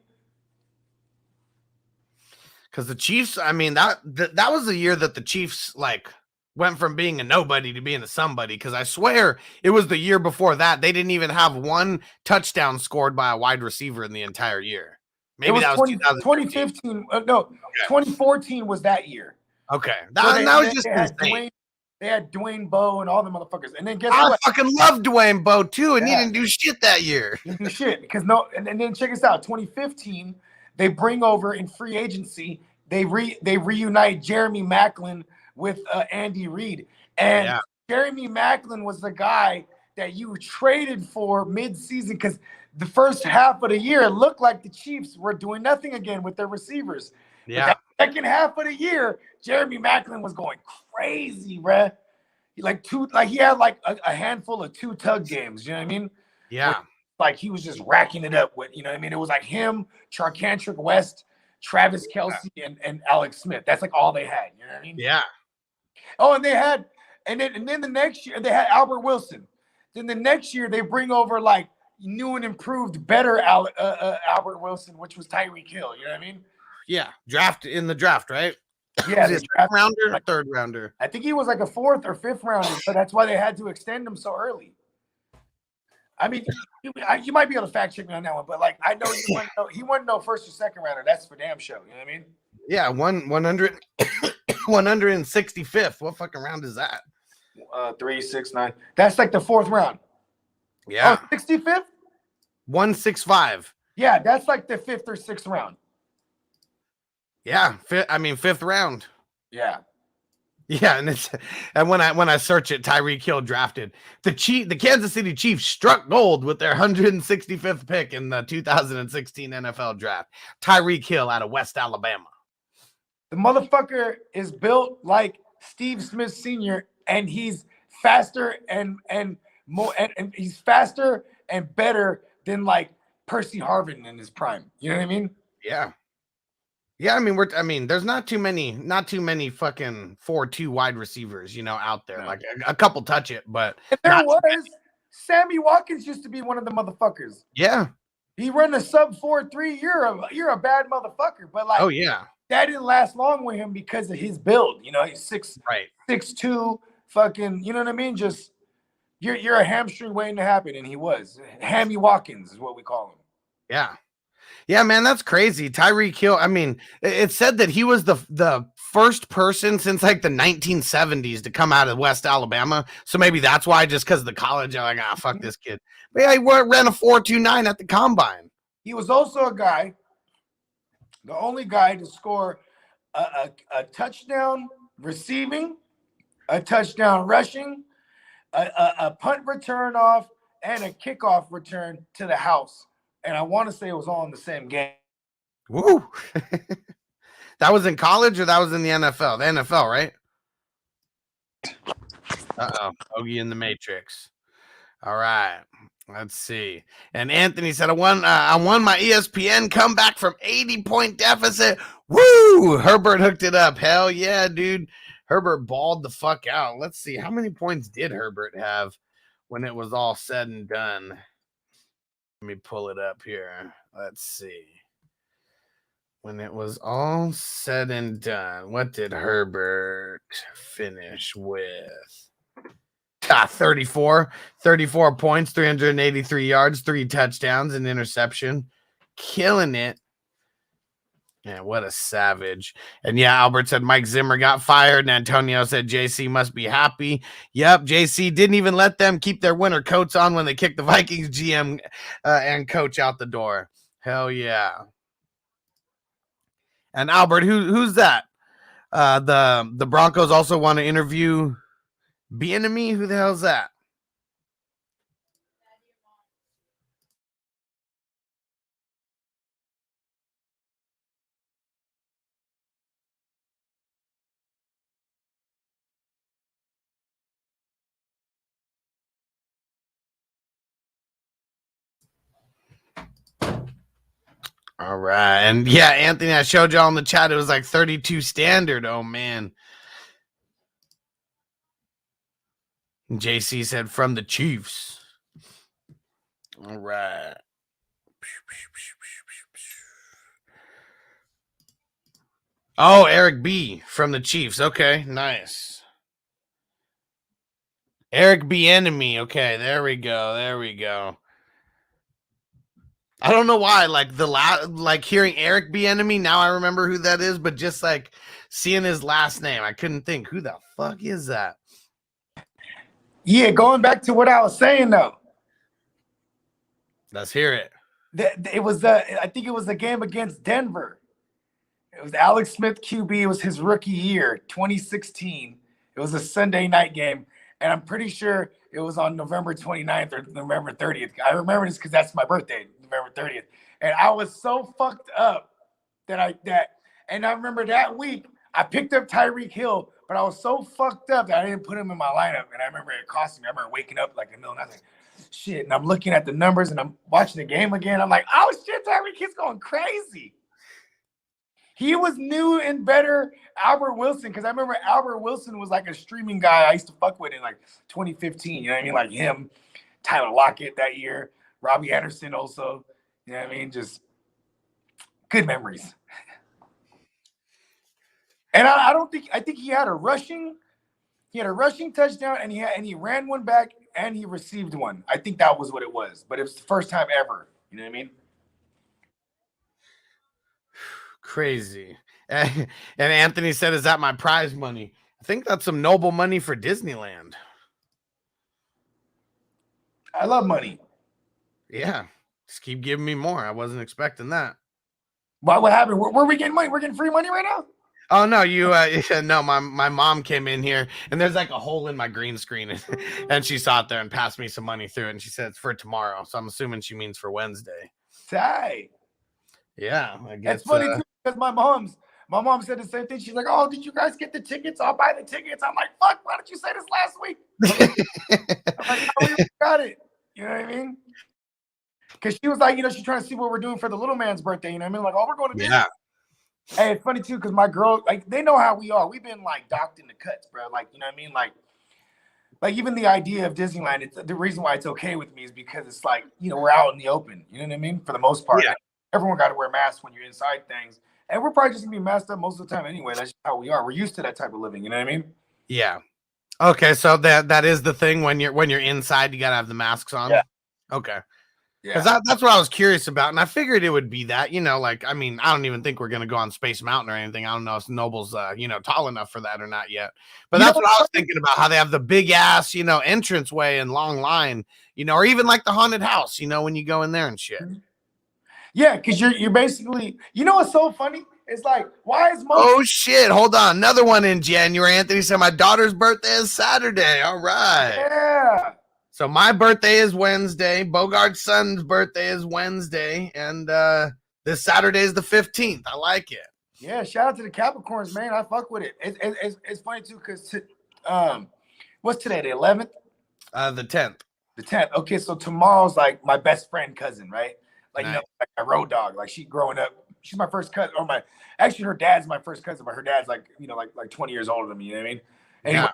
Because the Chiefs, I mean, that was the year that the Chiefs like went from being a nobody to being a somebody. Because I swear it was the year before that they didn't even have one touchdown scored by a wide receiver in the entire year. Maybe that was 2015. No, okay. 2014 was that year. Okay, that was just insane. They had Dwayne Bowe and all the motherfuckers. And then guess what? I fucking love Dwayne Bowe too, and he didn't do shit that year. He didn't do shit because and then check us out. 2015, they bring over in free agency. They reunite Jeremy Maclin with Andy Reid, and Jeremy Maclin was the guy that you traded for mid-season because the first half of the year it looked like the Chiefs were doing nothing again with their receivers. Yeah. But that second half of the year, Jeremy Maclin was going crazy, bruh. He had like a handful of two tug games. You know what I mean? Yeah. Like he was just racking it up with, you know what I mean? It was like him, Charcantric West, Travis Kelce, and Alex Smith. That's like all they had. You know what I mean? Yeah. Oh, and then the next year they had Albert Wilson. Then the next year they bring over like new and improved, better Albert Wilson, which was Tyreek Hill. You know what I mean? Yeah. In the draft, right? Yeah, second rounder, like, third rounder. I think he was like a fourth or fifth rounder, but that's why they had to extend him so early. I mean, you might be able to fact check me on that one, but like I know he wasn't no first or second rounder. That's for damn show. You know what I mean? Yeah, 165th. What fucking round is that? 3, 6, 9. That's like the fourth round. Yeah. 65th? 165. Yeah, that's like the fifth or sixth round. Yeah, fifth round. Yeah. Yeah, and when I search it, Tyreek Hill drafted. The Kansas City Chiefs struck gold with their 165th pick in the 2016 NFL draft. Tyreek Hill out of West Alabama. The motherfucker is built like Steve Smith Sr. and he's faster and more and he's faster and better than like Percy Harvin in his prime. You know what I mean? Yeah. Yeah, I mean, there's not too many fucking 4-2 wide receivers, out there. No. Like a couple touch it, but Sammy Watkins used to be one of the motherfuckers. Yeah. He ran a sub 4.3. You're a bad motherfucker. But like, oh yeah, that didn't last long with him because of his build. He's 6'2", fucking, you know what I mean? Just you're a hamstring waiting to happen, and he was. Hammy Watkins is what we call him. Yeah. Yeah, man, that's crazy. Tyreek Hill, I mean, it said that he was the first person since like the 1970s to come out of West Alabama. So maybe that's why, just because of the college, I'm like, fuck this kid. But yeah, he ran a 4.29 at the combine. He was also the only guy to score a touchdown receiving, a touchdown rushing, a punt return off, and a kickoff return to the house. And I want to say it was all in the same game. Woo! That was in college or that was in the NFL? The NFL, right? Uh-oh. Ogie in the Matrix. All right. Let's see. And Anthony said, I won my ESPN comeback from 80-point deficit. Woo! Herbert hooked it up. Hell yeah, dude. Herbert balled the fuck out. Let's see. How many points did Herbert have when it was all said and done? Let me pull it up here. Let's see. When it was all said and done, what did Herbert finish with? 34 points, 383 yards, 3 touchdowns, an interception. Killing it. Yeah, what a savage. And yeah, Albert said Mike Zimmer got fired, and Antonio said JC must be happy. Yep, JC didn't even let them keep their winter coats on when they kicked the Vikings GM and coach out the door. Hell yeah. And Albert, who's that? The Broncos also want to interview Bieniemy. Who the hell's that? All right. And yeah, Anthony, I showed y'all in the chat. It was like 32 standard. Oh, man. JC said from the Chiefs. All right. Oh, Eric B from the Chiefs. Okay, nice. Eric B enemy. Okay, there we go. I don't know why, like hearing Eric B enemy. Now I remember who that is, but just like seeing his last name, I couldn't think who the fuck is that. Yeah, going back to what I was saying though. Let's hear it. It was I think it was the game against Denver. It was Alex Smith QB. It was his rookie year, 2016. It was a Sunday night game, and I'm pretty sure it was on November 29th or November 30th. I remember this because that's my birthday, November 30th. And I was so fucked up and I remember that week I picked up Tyreek Hill, but I was so fucked up that I didn't put him in my lineup. And I remember it cost me. I remember waking up like in the middle of the night, like, shit. And I'm looking at the numbers and I'm watching the game again. I'm like, oh shit, Tyreek Hill's going crazy. He was new and better Albert Wilson, because I remember Albert Wilson was like a streaming guy I used to fuck with in like 2015. You know what I mean? Like him, Tyler Lockett that year, Robbie Anderson also. You know what I mean? Just good memories. And I think he had a rushing touchdown, and he ran one back and he received one. I think that was what it was. But it was the first time ever. You know what I mean? Crazy. And Anthony said, is that my prize money? I think that's some noble money for Disneyland. I love money. Yeah. Just keep giving me more. I wasn't expecting that. What happened? Where are we getting money? We're getting free money right now? Oh, no, no, my mom came in here and there's like a hole in my green screen and she saw it there and passed me some money through it. And she said it's for tomorrow. So I'm assuming she means for Wednesday. Tight. Yeah. I guess. It's funny too, because my mom said the same thing. She's like, oh, did you guys get the tickets? I'll buy the tickets. I'm like, fuck, why didn't you say this last week? I'm like, oh, we got it. You know what I mean? Because she was like, she's trying to see what we're doing for the little man's birthday. You know what I mean? Like, oh, we're going to Disney. Yeah. Hey, it's funny too, because my girl, like, they know how we are. We've been like docked in the cuts, bro. Like, you know what I mean? Like even the idea of Disneyland, it's the reason why it's okay with me is because it's like, we're out in the open. You know what I mean? For the most part. Yeah. Everyone got to wear masks when you're inside things. And we're probably just going to be masked up most of the time anyway. That's just how we are. We're used to that type of living. You know what I mean? Yeah. Okay, so that is the thing when you're inside, you got to have the masks on? Yeah. Okay. Yeah. Because that's what I was curious about, and I figured it would be that, like, I mean, I don't even think we're going to go on Space Mountain or anything. I don't know if Noble's, tall enough for that or not yet. But that's what I was thinking about, how they have the big-ass, entranceway and long line, or even like the haunted house, when you go in there and shit. Yeah, because you're basically, what's so funny? It's like, why is Oh, shit, hold on. Another one in January. Anthony said my daughter's birthday is Saturday. All right. Yeah. So my birthday is Wednesday. Bogard's son's birthday is Wednesday. And this Saturday is the 15th. I like it. Yeah, shout out to the Capricorns, man. I fuck with it. It's funny, too, because what's today, the 11th? The 10th. The 10th. Okay, so tomorrow's like my best friend cousin, right? Like, nice. Like my road dog. Like, she growing up, she's my first cousin. Actually, her dad's my first cousin, but her dad's like, like 20 years older than me. You know what I mean? Anyway.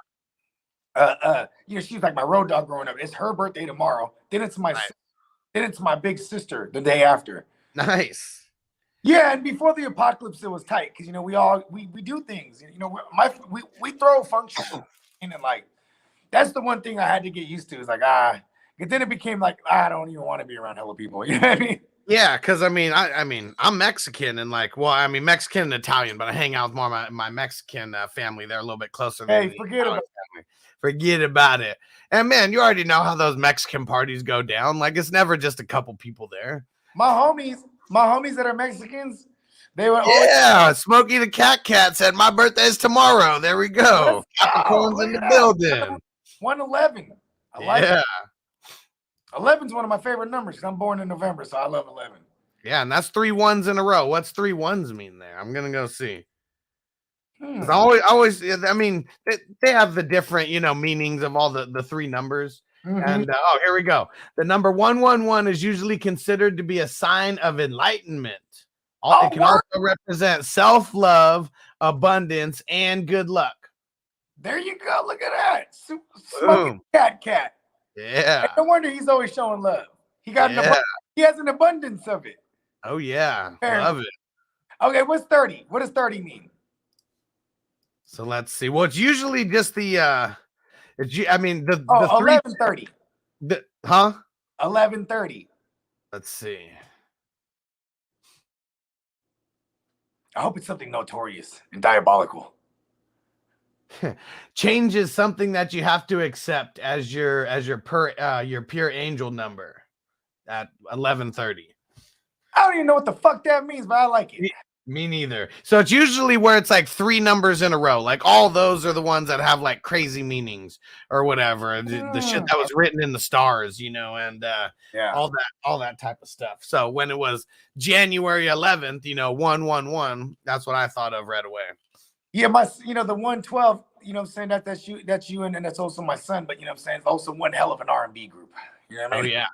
Yeah. She's like my road dog growing up. It's her birthday tomorrow. Then it's my big sister the day after. Nice. Yeah, and before the apocalypse, it was tight because we do things. We throw functions, and like that's the one thing I had to get used to. Is like but then it became like I don't even want to be around hella people. You know what I mean? Yeah, because I mean I'm Mexican and Mexican and Italian, but I hang out with more of my Mexican family. They're a little bit closer. Hey, forget about it. And man, you already know how those Mexican parties go down. Like it's never just a couple people there. My homies that are Mexicans, they were Smokey the Cat said my birthday is tomorrow. There we go. Capricorn's in the building. 111. I like it. 11's one of my favorite numbers because I'm born in November, so I love 11. Yeah, and that's 3 1s in a row. What's 3 1s mean there? I'm gonna go see. Always. I mean, they have the different, meanings of all the 3 numbers. Mm-hmm. And here we go. The number 111 is usually considered to be a sign of enlightenment. It can also represent self-love, abundance, and good luck. There you go. Look at that. Smoking cat. Yeah. And no wonder he's always showing love. He has an abundance of it. Oh yeah. Apparently. Love it. Okay, what's 30? What does 30 mean? So let's see. Well, it's usually just the the 11:30. 11:30. Let's see. I hope it's something notorious and diabolical. Change is something that you have to accept as your pure angel number at 11:30. I don't even know what the fuck that means, but I like it. Me neither. So it's usually where it's like 3 numbers in a row. Like all those are the ones that have like crazy meanings or whatever. The shit that was written in the stars, and all that type of stuff. So when it was January 11th, 111, that's what I thought of right away. Yeah, the 112, I'm saying that's you, and that's also my son, but I'm saying it's also one hell of an R&B group. You know what I mean? Oh yeah.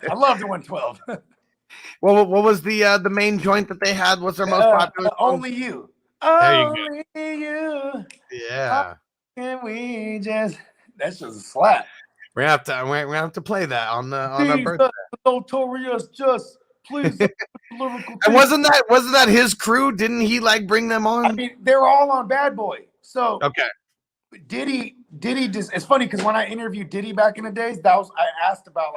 I love the 112. Well, what was the main joint that they had? What's their most popular song? Only You. There you go. You. Yeah. Can we just? That's just a slap. We're gonna have to play that on our birthday. Notorious, just please. And wasn't that his crew? Didn't he like bring them on? I mean, they were all on Bad Boy. So okay. Diddy just. It's funny because when I interviewed Diddy back in the days, I asked about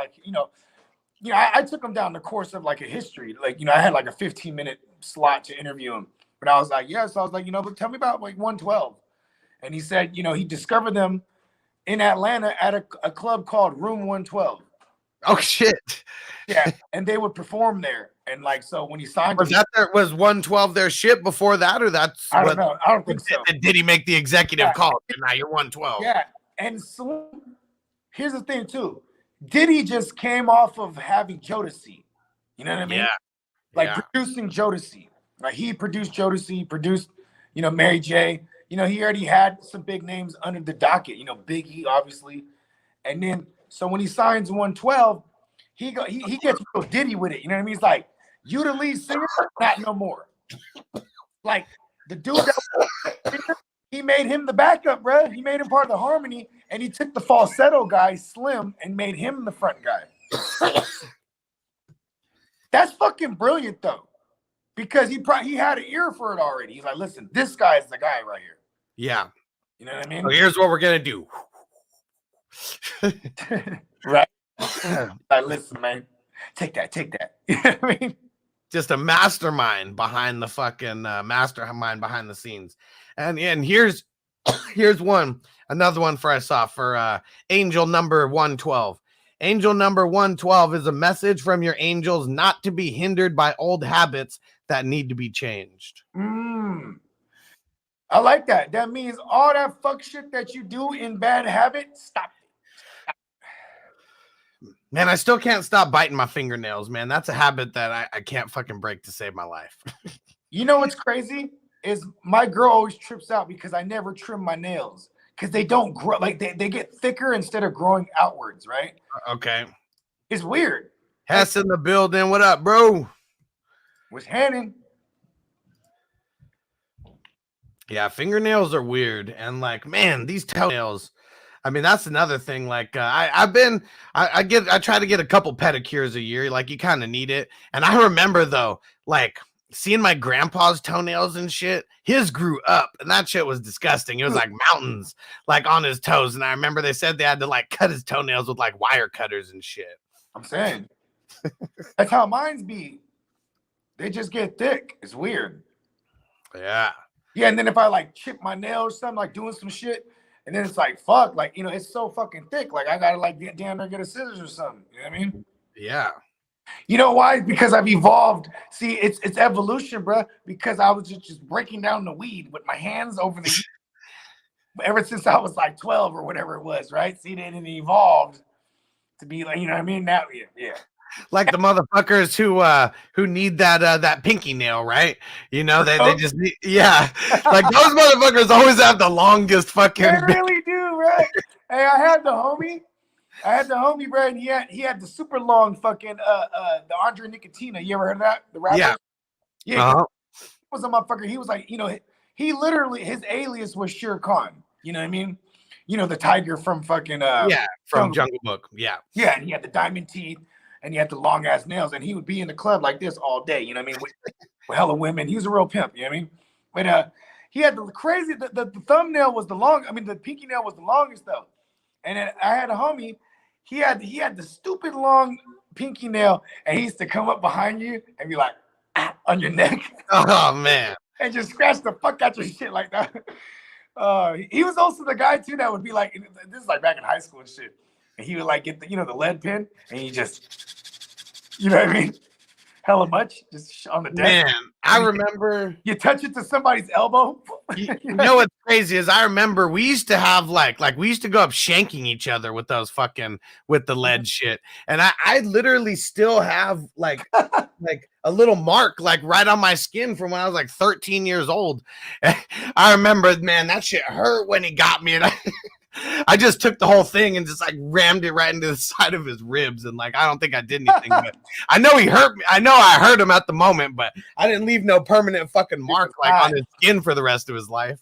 I took him down the course of like a history. I had like a 15-minute slot to interview him. But I was like, yes. I was like, but tell me about like 112. And he said, he discovered them in Atlanta at a club called Room 112. Oh shit. Yeah. And they would perform there. And so when he signed was 112 their shit before that, or that's I don't know. I don't think so. Did he make the executive call? Now you're 112. Yeah. And so here's the thing too. Diddy just came off of having Jodeci. You know what I mean? Yeah. Producing Jodeci. Like he produced Jodeci, he produced, Mary J. He already had some big names under the docket, Biggie, obviously. And then so when he signs 112, he gets real Diddy with it. You know what I mean? He's like, you the lead singer, not no more. Like the dude that he made him the backup, bro. He made him part of the harmony, and he took the falsetto guy, Slim, and made him the front guy. That's fucking brilliant, though, because he had an ear for it already. He's like, listen, this guy is the guy right here. Yeah. You know what I mean? So here's what we're gonna do. Right? Like, listen, man, take that. You know what I mean? Just a mastermind behind the fucking mastermind behind the scenes. And here's another one for angel number 112. Angel number 112 is a message from your angels not to be hindered by old habits that need to be changed. I like that. That means all that fuck shit that you do in bad habits, stop it. Man, I still can't stop biting my fingernails, man. That's a habit that I can't fucking break to save my life. You know what's crazy? Is my girl always trips out because I never trim my nails. Because they don't grow, like they get thicker instead of growing outwards, right? Okay. It's weird. Hess in the building. What up, bro? What's happening? Yeah, fingernails are weird. And like, man, these toenails. I mean, that's another thing. Like, I try to get a couple pedicures a year. Like, you kind of need it. And I remember though, like seeing my grandpa's toenails and shit, his grew up, and that shit was disgusting. It was like mountains, like on his toes. And I remember they said they had to like cut his toenails with like wire cutters and shit. I'm saying that's how mine's be. They just get thick. It's weird. Yeah. Yeah, and then if I like chip my nails or something, like doing some shit, and then it's like, fuck, like, it's so fucking thick. Like, I gotta like get down there and get a scissors or something. You know what I mean? Yeah. You know why? Because I've evolved. See, it's evolution, bro. Because I was just breaking down the weed with my hands over the ever since I was like 12 or whatever it was, right? See, then it evolved to be like, you know what I mean? Now, yeah. Like the motherfuckers who need that pinky nail, right? They just need, yeah. Like those motherfuckers always have the longest fucking. They really do, right? Hey, I had the homie, bro, and he had the super long fucking the Andre Nicotina. You ever heard of that? The rapper? Yeah. Yeah, 'cause he was a motherfucker. He was like, he literally, his alias was Shere Khan. You know what I mean? The tiger from fucking from Jungle Book. Yeah. Yeah, and he had the diamond teeth and he had the long ass nails, and he would be in the club like this all day. You know what I mean? With hella women. He was a real pimp. You know what I mean? But he had the crazy. The thumbnail was the long. I mean, the pinky nail was the longest though. And then I had a homie. He had the stupid long pinky nail, and he used to come up behind you and be like on your neck. Oh man. And just scratch the fuck out your shit like that. He was also the guy too that would be like, this is like back in high school and shit. And he would like get the lead pen, and he just, you know what I mean? Hella much, just on the desk. Man, I remember. You touch it to somebody's elbow. You know what's crazy is I remember we used to have like we used to go up shanking each other with those with the lead shit. And I literally still have like a little mark like right on my skin from when I was like 13 years old. I remember, man, that shit hurt when he got me. And I just took the whole thing and just like rammed it right into the side of his ribs. And like, I don't think I did anything, but I know he hurt me. I know I hurt him at the moment, but I didn't leave no permanent fucking mark like on his skin for the rest of his life.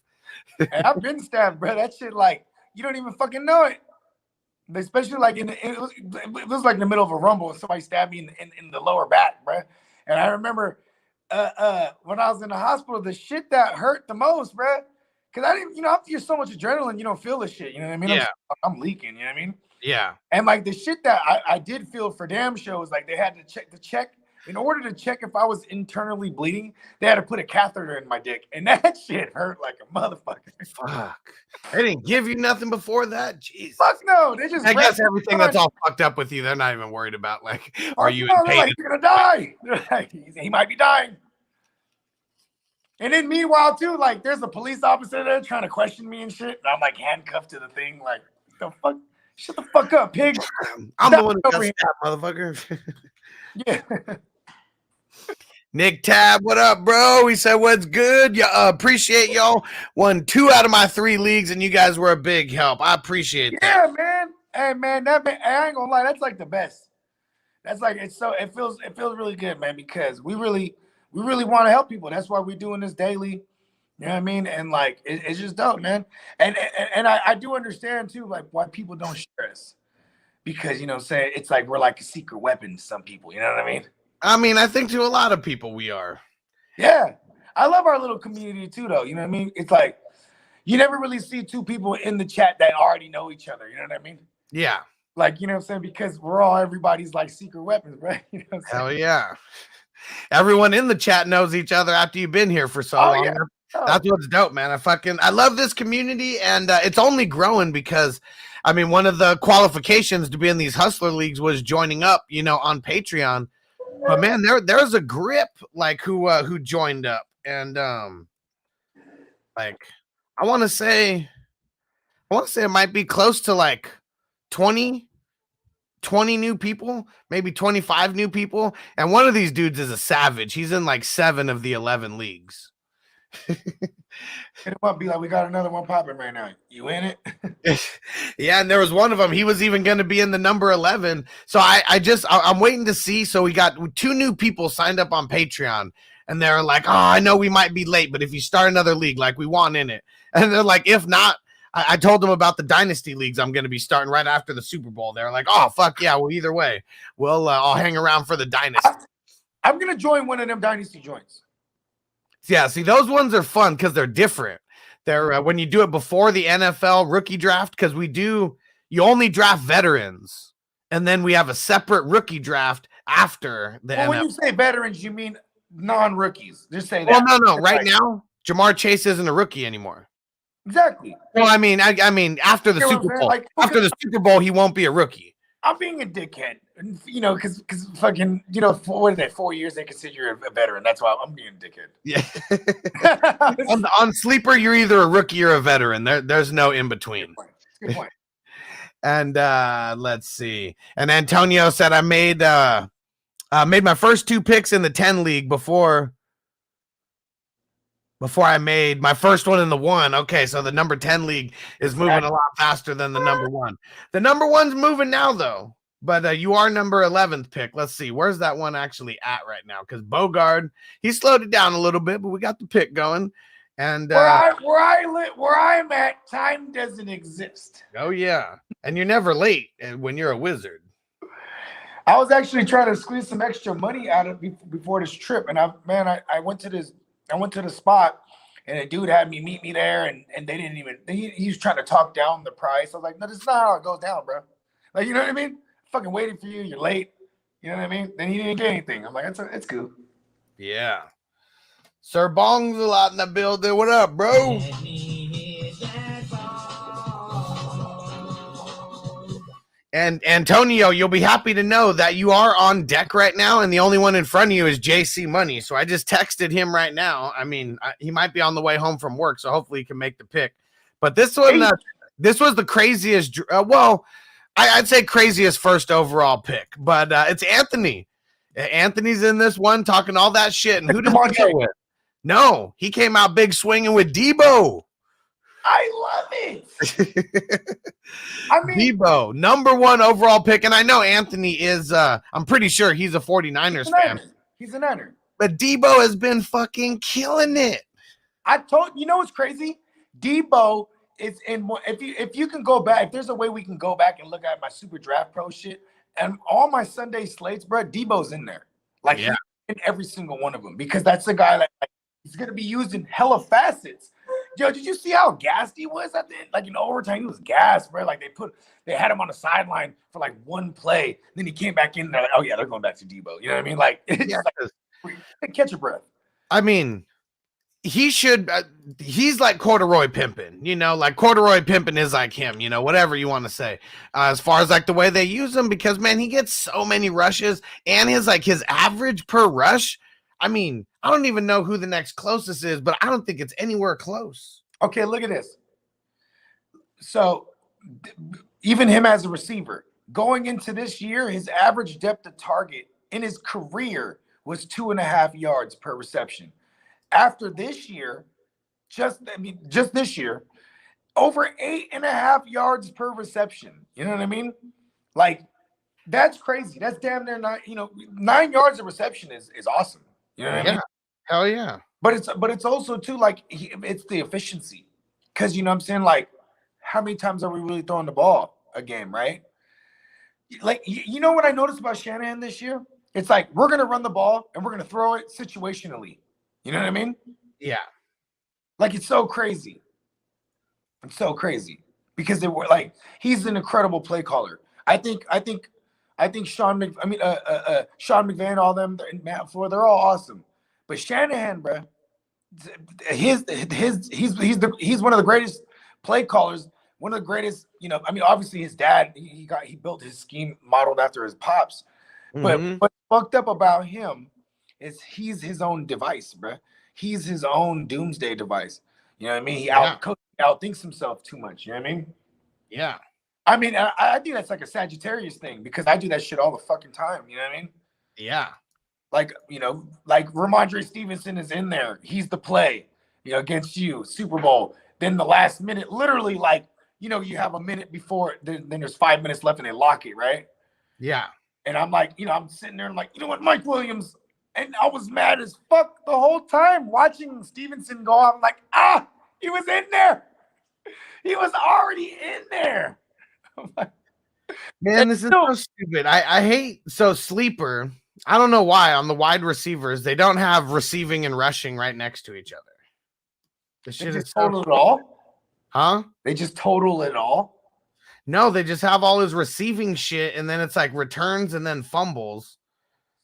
Hey, I've been stabbed, bro. That shit, like, you don't even fucking know it. Especially like it was like in the middle of a rumble and somebody stabbed me in the lower back, bro. And I remember when I was in the hospital, the shit that hurt the most, bro. Because I didn't, after you're so much adrenaline, you don't feel the shit. You know what I mean? Yeah. I'm leaking. You know what I mean? Yeah. And like the shit that I did feel for damn sure was like they had to check. In order to check if I was internally bleeding, they had to put a catheter in my dick. And that shit hurt like a motherfucker. Fuck. They didn't give you nothing before that? Jeez. Fuck no. They just. I guess everything that's all fucked up with you, they're not even worried about. Like, are you in pain? Like, you're going to die. Like, he might be dying. And then meanwhile, too, like, there's a police officer there trying to question me and shit. And I'm like handcuffed to the thing. Like, the fuck? Shut the fuck up, pig. I'm the one who got stabbed, motherfucker. Yeah. Nick Tab, what up, bro? He said, what's good? Appreciate y'all. Won 2 out of my 3 leagues, and you guys were a big help. I appreciate that. Yeah, man. Hey, man, I ain't gonna lie, that's like the best. That's like it feels really good, man, because we really want to help people. That's why we're doing this daily. You know what I mean? And like it's just dope, man. And I do understand too, like why people don't share us. Because saying it's like we're like a secret weapon to some people, you know what I mean? I mean, I think to a lot of people we are. Yeah. I love our little community too, though. You know what I mean? It's like you never really see 2 people in the chat that already know each other. You know what I mean? Yeah. Like, you know what I'm saying? Because everybody's like secret weapons, right? You know what I'm saying? Hell yeah. Everyone in the chat knows each other after you've been here for so long. Yeah. That's what's dope, man. I love this community, and it's only growing because, I mean, one of the qualifications to be in these hustler leagues was joining up, on Patreon. But man, there's a grip like who joined up, and like I want to say it might be close to like 20 new people, maybe 25 new people, and one of these dudes is a savage. He's in like 7 of the 11 leagues. It might be like we got another one popping right now. You in it? Yeah, and there was one of them. He was even going to be in the number 11. So I'm waiting to see. So we got 2 new people signed up on Patreon, and they're like, "Oh, I know we might be late, but if you start another league, like we want in it." And they're like, "If not," I told them about the dynasty leagues I'm going to be starting right after the Super Bowl. They're like, "Oh, fuck yeah! Well, either way, I'll hang around for the dynasty." I'm gonna join one of them dynasty joints. Yeah, see, those ones are fun because they're different. They're when you do it before the NFL rookie draft, because you only draft veterans, and then we have a separate rookie draft after the NFL. When you say veterans, you mean non-rookies. Just say that. Well, no. Right now, Jamar Chase isn't a rookie anymore. Exactly. Well, I mean, after the Super Bowl, after the Super Bowl, he won't be a rookie. I'm being a dickhead, because fucking, 4 years they consider you a veteran. That's why I'm being a dickhead. Yeah. on Sleeper, you're either a rookie or a veteran. There's no in between. Good point. And let's see. And Antonio said I made my first 2 picks in the 10 league before I made my first one in the 1. Okay, so the number 10 league is moving a lot faster than the number 1. The number 1's moving now, though. But you are number 11th pick. Let's see. Where's that one actually at right now? Because Bogard, he slowed it down a little bit, but we got the pick going. And where I'm at, time doesn't exist. oh yeah, and you're never late when you're a wizard. I was actually trying to squeeze some extra money out of before this trip, and I went to the spot, and a dude had me meet me there, and they didn't even he was trying to talk down the price. I was like, no, this is not how it goes down, bro. Like, you know what I mean? Fucking waiting for you, you're late. You know what I mean? Then he didn't get anything. I'm like, it's cool. Yeah. Sir Bong's a lot in the building. What up, bro? And Antonio, you'll be happy to know that you are on deck right now, and the only one in front of you is JC Money. So I just texted him right now. I mean, he might be on the way home from work, so hopefully he can make the pick. But this one, this was the craziest. I'd say craziest first overall pick, but it's Anthony. Anthony's in this one talking all that shit, and who did he go with? No, he came out big swinging with Debo. I love it. I mean, Debo, number 1 overall pick. And I know Anthony is, I'm pretty sure he's a 49ers fan. He's a Niner. But Debo has been fucking killing it. You know what's crazy? Debo is in, if you can go back, if there's a way we can go back and look at my Super Draft Pro shit, and all my Sunday slates, bro, Debo's in there. Like, yeah. In every single one of them, because that's the guy that he's going to be used in hella facets. Yo, did you see how gassed he was at the end? Like, in overtime, he was gassed, bro. Like, they had him on the sideline for like one play. Then he came back in. They're like, oh yeah, they're going back to Debo. You know what I mean? Like, it's just like, catch your breath. I mean, he should. He's like corduroy pimping. You know, like corduroy pimping is like him. You know, whatever you want to say. As far as like the way they use him, because man, he gets so many rushes, and his average per rush. I mean, I don't even know who the next closest is, but I don't think it's anywhere close. Okay, look at this. So even him as a receiver, going into this year, his average depth of target in his career was 2.5 yards per reception. After this year, just this year, over 8.5 yards per reception. You know what I mean? Like, that's crazy. That's damn near 9 yards of reception is awesome. You know what I mean? Hell yeah. But it's also too like it's the efficiency, because you know what I'm saying, like, how many times are we really throwing the ball a game, right? Like, you know what I noticed about Shanahan this year? It's like we're gonna run the ball and we're gonna throw it situationally. You know what I mean? Yeah. Like, it's so crazy. It's so crazy because they were like, he's an incredible play caller. I think Sean McVay, all them, and Matt Floyd, they're all awesome. But Shanahan, bro, he's one of the greatest play callers. One of the greatest, obviously his dad, he built his scheme modeled after his pops. But what's fucked up about him is he's his own device, bro. He's his own doomsday device. You know what I mean? He outthinks himself too much. You know what I mean? Yeah. I mean, I think that's like a Sagittarius thing, because I do that shit all the fucking time. You know what I mean? Yeah. Like, like Ramondre Stevenson is in there. He's the play, against you, Super Bowl. Then the last minute, literally, like, you have a minute before, then there's 5 minutes left and they lock it, right? Yeah. And I'm like, I'm sitting there and like, you know what, Mike Williams. And I was mad as fuck the whole time watching Stevenson go out. I'm like, he was in there. He was already in there. Man, this is so stupid. I hate sleeper. I don't know why on the wide receivers they don't have receiving and rushing right next to each other. They just total it all? Huh? They just total it all? No, they just have all his receiving shit, and then it's like returns and then fumbles.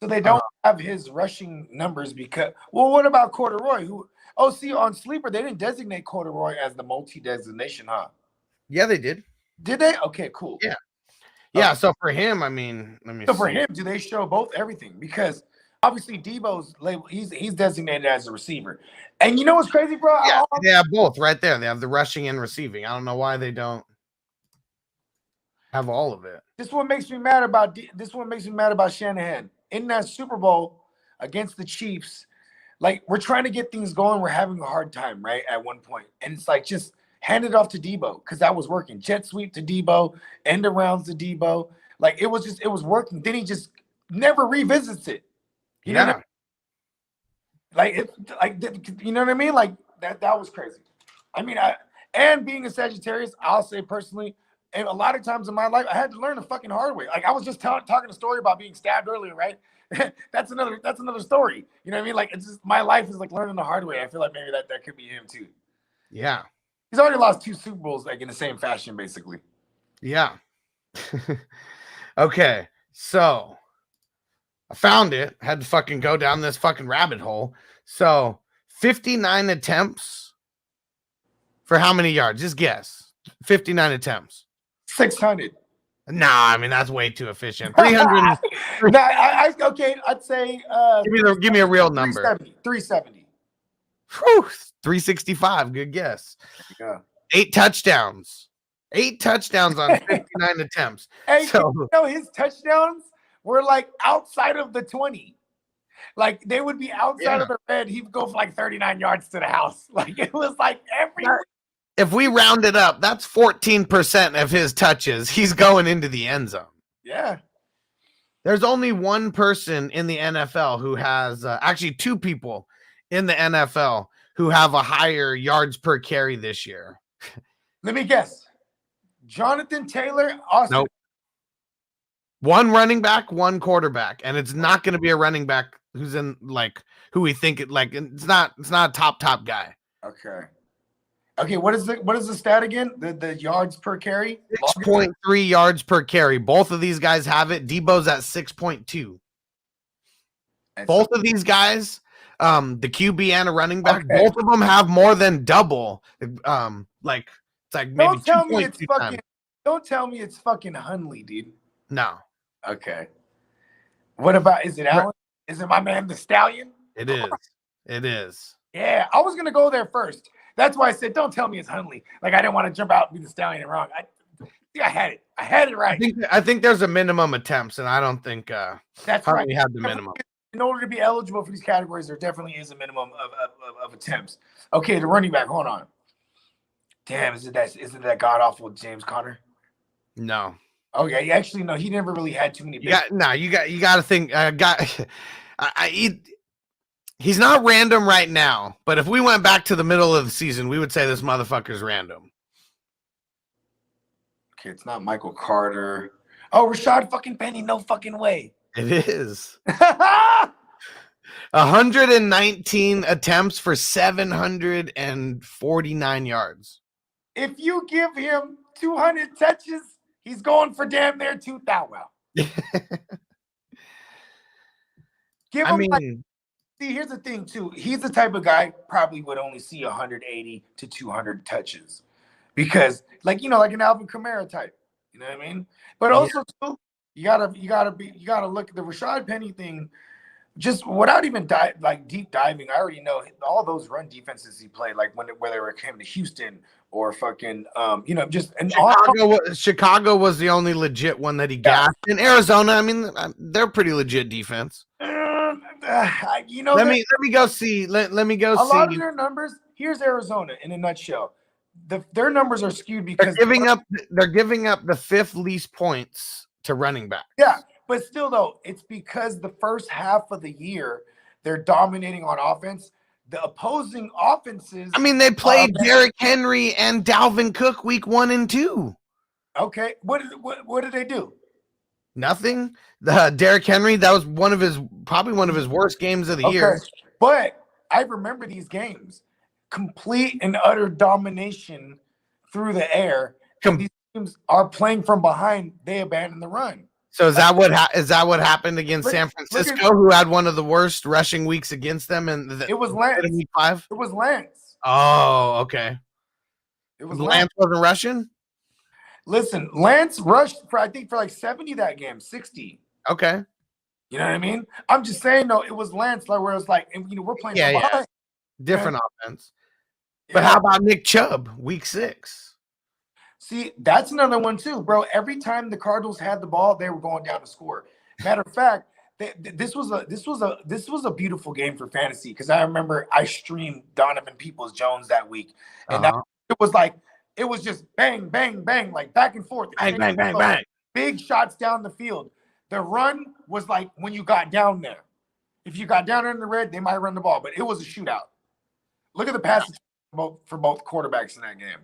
So they don't have his rushing numbers because, well, what about Corduroy? On Sleeper, they didn't designate Corduroy as the multi-designation, huh? Yeah, they did. Did they? Okay, cool. Yeah. Yeah, so for him, I mean, let me see. For him, do they show both everything? Because obviously Debo's label, he's designated as a receiver. And you know what's crazy, bro? Yeah, they have both right there. They have the rushing and receiving. I don't know why they don't have all of it. This one makes me mad about Shanahan. In that Super Bowl against the Chiefs, like, we're trying to get things going. We're having a hard time, right, at one point. And it's like, just hand it off to Debo, because that was working. Jet sweep to Debo, end arounds to Debo. Like it was working. Then he just never revisits it. You know what I mean? You know what I mean? Like that was crazy. I mean, and being a Sagittarius, I'll say personally, and a lot of times in my life, I had to learn the fucking hard way. Like I was just talking a story about being stabbed earlier, right? That's another story. You know what I mean? Like it's just my life is like learning the hard way. I feel like maybe that could be him too. Yeah. He's already lost 2 Super Bowls like in the same fashion, basically. Yeah. Okay. So I found it. Had to fucking go down this fucking rabbit hole. So 59 attempts for how many yards? Just guess. 59 attempts. 600. Nah, I mean that's way too efficient. 300. Okay, I'd say give me a real number. 370. Whew, 365. Good guess. Yeah. 8 touchdowns. 8 touchdowns on 59 attempts. Hey, so, you know his touchdowns were like outside of the 20. Like they would be outside of the red. He'd go for like 39 yards to the house. Like it was like every. If we round it up, that's 14% of his touches. He's going into the end zone. Yeah. There's only one person in the NFL who has actually 2 people in the NFL who have a higher yards per carry this year. Let me guess. Jonathan Taylor, Austin. Nope. One running back, one quarterback, and it's not going to be a running back who's in like who we think it like. It's not a top guy. Okay. What is the stat again? The yards per carry. 6.3 yards per carry. Both of these guys have it. Debo's at 6.2. Both of these guys, the QB and a running back, both of them have more than double. Like it's like maybe 2.2 times. Don't tell me it's fucking Hundley, dude. No. Okay. What about, is it Allen? Is it my man, the Stallion? It is. It is. Yeah, I was going to go there first. That's why I said, don't tell me it's Hundley. Like, I didn't want to jump out and be the Stallion and wrong. I had it. I had it right. I think there's a minimum attempts, and I don't think that's Hundley right. had the minimum. In order to be eligible for these categories, there definitely is a minimum of attempts. Okay, the running back. Hold on. Damn, is it that god-awful James Conner? No. Oh yeah, actually no. He never really had too many. You got to think. He's not random right now, but if we went back to the middle of the season, we would say this motherfucker's random. Okay, it's not Michael Carter. Oh, Rashad fucking Penny. No fucking way. It is. 119 attempts for 749 yards. If you give him 200 touches, he's going for damn near 2,000. Well, give him see, here's the thing too. He's the type of guy probably would only see 180 to 200 touches because, like an Alvin Kamara type. You know what I mean? But also too, you gotta look at the Rashad Penny thing. Just without even deep diving, I already know all those run defenses he played, like whether it came to Houston or fucking, just and Chicago was the only legit one that he got. In Arizona, I mean, they're pretty legit defense. Let me go see. Let me go see. A lot of their numbers. Here's Arizona in a nutshell. Their numbers are skewed because they're giving up the 5th least points to running back. Yeah. But still, though, it's because the first half of the year, they're dominating on offense. The opposing offenses. I mean, they played Derrick Henry and Dalvin Cook week 1 and 2. Okay. What did they do? Nothing. Derrick Henry, that was probably one of his worst games of the year. But I remember these games. Complete and utter domination through the air. These teams are playing from behind. They abandon the run. So is that what happened against San Francisco, who had one of the worst rushing weeks against them? It was Lance. Week 5? It was Lance. Oh, okay. It was Lance wasn't rushing? Listen, Lance rushed for like 70 that game, 60. Okay. You know what I mean? I'm just saying, though, it was Lance, like where it's like, we're playing from behind. Different offense. But how about Nick Chubb, week 6? See, that's another one too, bro. Every time the Cardinals had the ball, they were going down to score. Matter of fact, this was a beautiful game for fantasy because I remember I streamed Donovan Peoples-Jones that week, and it was just bang, bang, bang, like back and forth. Bang, bang, bang, bang. big shots down the field. The run was like when you got down there. If you got down there in the red, they might run the ball, but it was a shootout. Look at the passes for both quarterbacks in that game.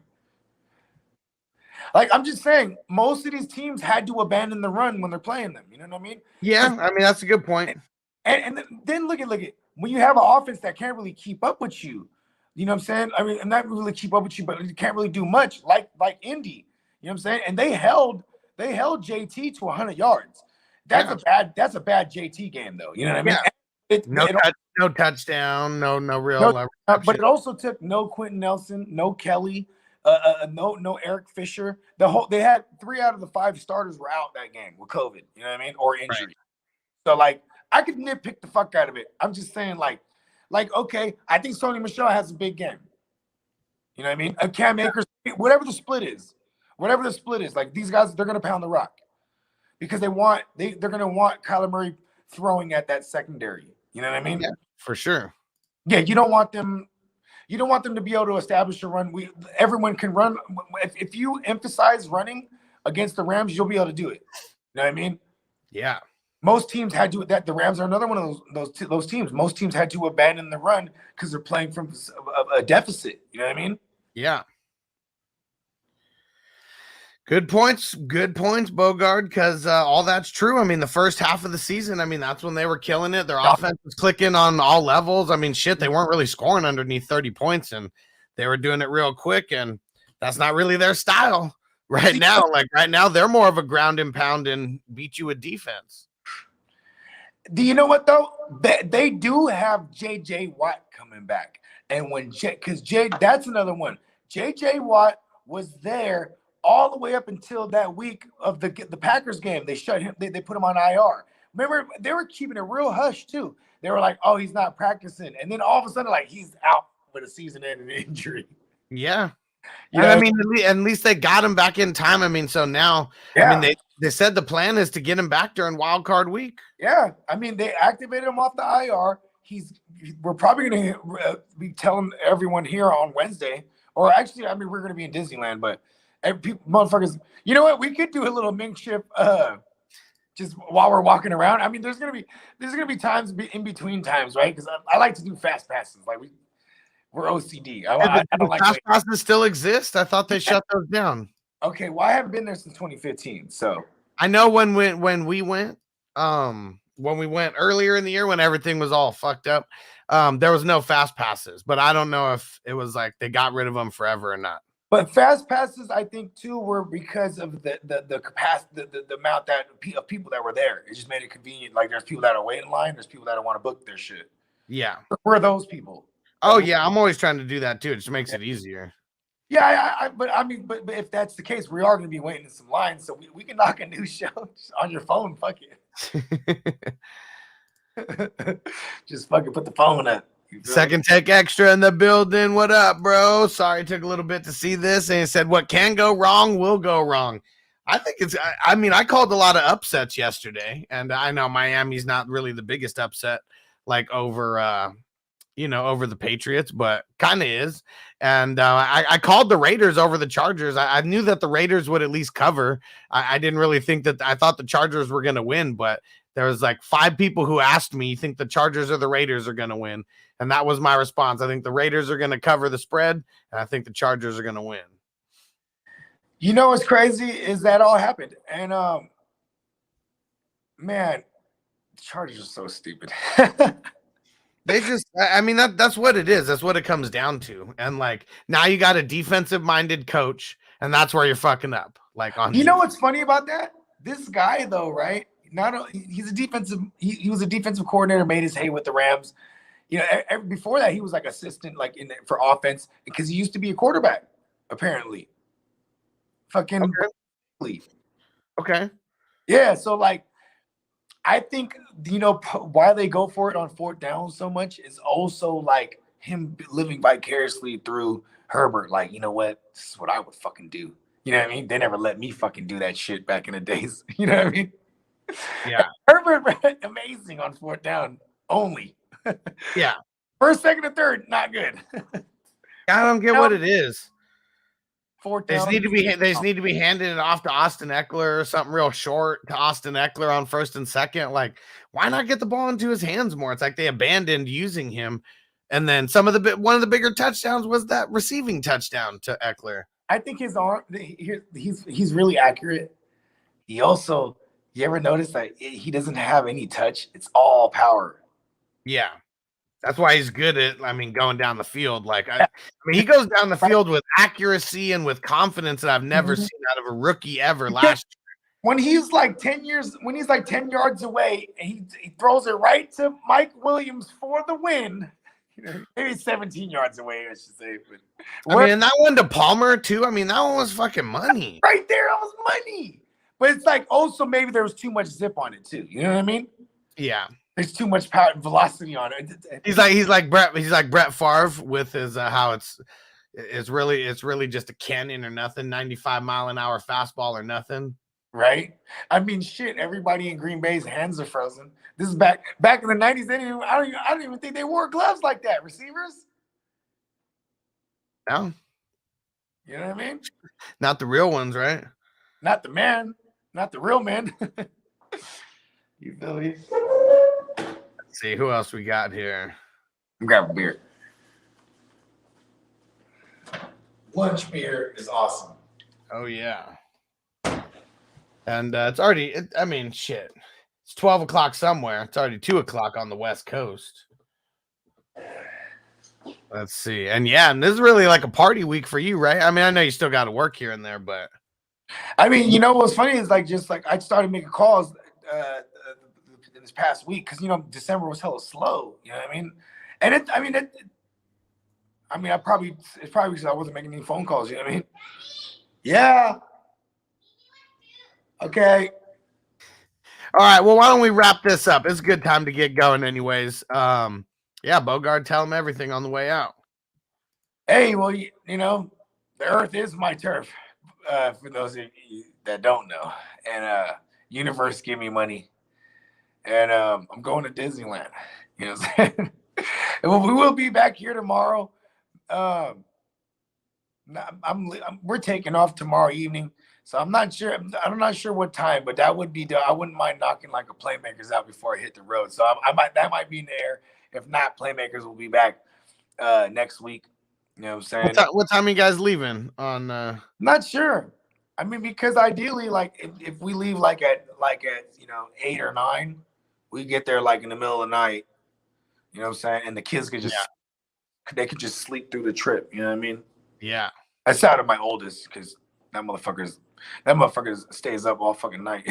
Like, I'm just saying, most of these teams had to abandon the run when they're playing them. You know what I mean? Yeah, I mean, that's a good point. And then look at when you have an offense that can't really keep up with you. You know what I'm saying? I mean, and not really keep up with you, but you can't really do much like Indy. You know what I'm saying? And they held JT to 100 yards. That's a bad JT game though. You know what I mean? Yeah. No touchdown, no real. But it also took no Quentin Nelson, no Kelly, no Eric Fisher. They had 3 out of the 5 starters were out that game with COVID. You know what I mean? Or injury. Right. So like, I could nitpick the fuck out of it. I'm just saying, like, okay, I think Sony Michel has a big game. You know what I mean? A Cam Akers, whatever the split is, like these guys, they're gonna pound the rock because they're gonna want Kyler Murray throwing at that secondary. You know what I mean? Yeah, for sure. Yeah, you don't want them to be able to establish a run. Everyone can run. If you emphasize running against the Rams, you'll be able to do it. You know what I mean? Yeah. Most teams had to. The Rams are another one of those teams. Most teams had to abandon the run because they're playing from a deficit. You know what I mean? Yeah. Good points, Bogard, because all that's true. I mean, the first half of the season, I mean, that's when they were killing it. Their offense was clicking on all levels. I mean, shit, they weren't really scoring underneath 30 points, and they were doing it real quick, and that's not really their style right now. Like, right now, they're more of a ground and pound and beat you with defense. Do you know what, though? They do have J.J. Watt coming back. And that's another one. J.J. Watt was there all the way up until that week of the Packers game. They shut him. They put him on IR. Remember, they were keeping it real hush, too. They were like, oh, he's not practicing. And then all of a sudden, like, he's out with a season-ending injury. Yeah. You know, I mean, at least they got him back in time. I mean, so now, I mean, they said the plan is to get him back during Wild Card Week. Yeah, I mean, they activated him off the IR. We're probably going to be telling everyone here on Wednesday, or actually, I mean, we're going to be in Disneyland, but motherfuckers, you know what? We could do a little Mink-ship just while we're walking around. I mean, there's going to be times in between times, right? Because I like to do fast passes, like we're OCD. I don't like fast passes still exist. I thought they shut those down. Okay, well, I haven't been there since 2015, so I know when we went earlier in the year when everything was all fucked up, there was no fast passes, but I don't know if it was like they got rid of them forever or not. But fast passes, I think too, were because of the capacity, the amount of people that were there. It just made it convenient. Like there's people that are waiting in line, there's people that want to book their shit. Yeah, we're those people. Oh yeah, I'm always trying to do that too. It just makes it easier. Yeah, but if that's the case, we are going to be waiting in some lines, so we can knock a new show on your phone. Fuck it. Just fucking put the phone up. Second Take Extra in the building. What up, bro? Sorry, it took a little bit to see this, and it said what can go wrong will go wrong. I think I called a lot of upsets yesterday, and I know Miami's not really the biggest upset, like over the Patriots, but kind of is. And I called the Raiders over the Chargers. I knew that the Raiders would at least cover. I didn't really think that. I thought the Chargers were going to win, but there was like 5 people who asked me, you think the Chargers or the Raiders are going to win? And that was my response. I think the Raiders are going to cover the spread, and I think the Chargers are going to win. You know what's crazy is that all happened. And, man, the Chargers are so stupid. They just, I mean, that's what it is. That's what it comes down to. And like, now you got a defensive minded coach, and that's where you're fucking up. Like, you know what's funny about that? This guy though, right? He's a defensive. He was a defensive coordinator, made his hay with the Rams. You know, before that, he was like assistant, like for offense, because he used to be a quarterback, apparently. Fucking okay. Yeah, so like, I think, you know, why they go for it on 4th down so much is also like him living vicariously through Herbert. Like, you know what? This is what I would fucking do. You know what I mean? They never let me fucking do that shit back in the days. You know what I mean? Yeah. Herbert, amazing on 4th down only. Yeah. 1st, 2nd, and 3rd, not good. I don't get what it is. Fourth They down. just need to be handing it off to Austin Eckler or something real short to Austin Eckler on 1st and 2nd. Like, why not get the ball into his hands more? It's like they abandoned using him. And then one of the bigger touchdowns was that receiving touchdown to Eckler. I think his arm, he's really accurate. He also, you ever notice that he doesn't have any touch? It's all power. Yeah. That's why he's good at, going down the field. Like, he goes down the field with accuracy and with confidence that I've never seen out of a rookie ever last year. When he's like 10 yards away, and he throws it right to Mike Williams for the win. Maybe 17 yards away, I should say. But and that one to Palmer too. That one was fucking money. Right there, that was money. But it's like also maybe there was too much zip on it too. You know what I mean? Yeah. There's too much power and velocity on it. He's like Brett Favre with his how it's really just a cannon or nothing, 95-mile-an-hour fastball or nothing. Right? Shit. Everybody in Green Bay's hands are frozen. This is back in the 90s. I don't even think they wore gloves like that. Receivers. No. You know what I mean? Not the real ones, right? Not the man. Not the real man. You feel me? Let's see who else we got here. I'm grabbing beer. Lunch beer is awesome. Oh yeah. And it's already. Shit. It's 12 o'clock somewhere. It's already 2 o'clock on the West Coast. Let's see. And this is really like a party week for you, right? I know you still got to work here and there, but. What's funny is I started making calls this past week because December was hella slow. You know what I mean? And it's probably because I wasn't making any phone calls. You know what I mean? Yeah. Okay. All right. Well, why don't we wrap this up? It's a good time to get going, anyways. Bogard, tell him everything on the way out. Hey, well, the earth is my turf. For those of you that don't know, and Universe give me money, and I'm going to Disneyland. You know what I'm saying? And we will be back here tomorrow. We're taking off tomorrow evening, so I'm not sure what time, but that would be. I wouldn't mind knocking like a Playmakers out before I hit the road. So that might be in the air. If not, Playmakers will be back next week. You know what I'm saying? What time are you guys leaving on? Not sure. Because ideally, like if we leave like at 8 or 9, we get there like in the middle of the night. You know what I'm saying? And the kids could could just sleep through the trip. You know what I mean? Yeah. I shout at my oldest because that motherfucker stays up all fucking night.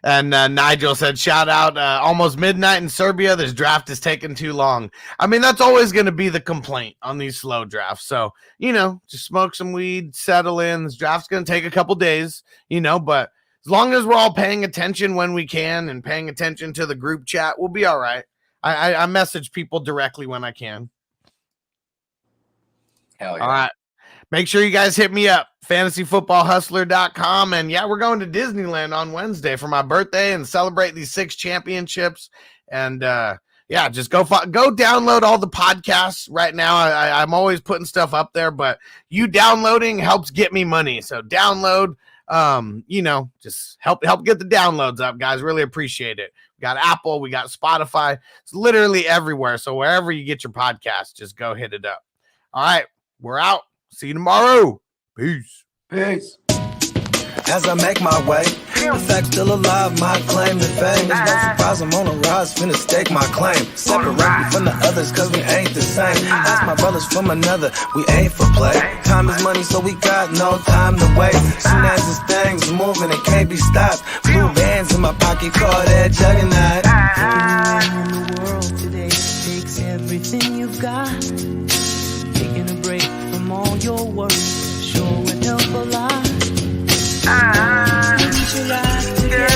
And Nigel said, shout out, almost midnight in Serbia. This draft is taking too long. That's always going to be the complaint on these slow drafts. So, just smoke some weed, settle in. This draft's going to take a couple days, but as long as we're all paying attention when we can and paying attention to the group chat, we'll be all right. I message people directly when I can. Hell yeah. All right. Make sure you guys hit me up, fantasyfootballhustler.com. And we're going to Disneyland on Wednesday for my birthday and celebrate these 6 championships. And just go download all the podcasts right now. I'm always putting stuff up there, but you downloading helps get me money. So download, just help get the downloads up, guys. Really appreciate it. We got Apple, we got Spotify. It's literally everywhere. So wherever you get your podcast, just go hit it up. All right, we're out. See you tomorrow. Peace. Peace. As I make my way, the fact still alive, my claim to fame. It's no surprise I'm on a rise, finna stake my claim. Separate me from the others, cause we ain't the same. Ask my brothers from another, we ain't for play. Time is money, so we got no time to waste. Soon as this thing's moving, it can't be stopped. Blue bands in my pocket, call that juggernaut. In the world today takes everything you've got. Taking a break from all your work sure would help a lot. Get your life together.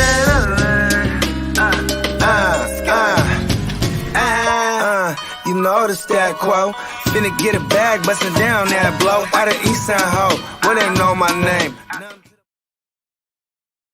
You know the stat quo. Finna get a bag, bustin' down that blow. Out of East Side Ho, where they know my name.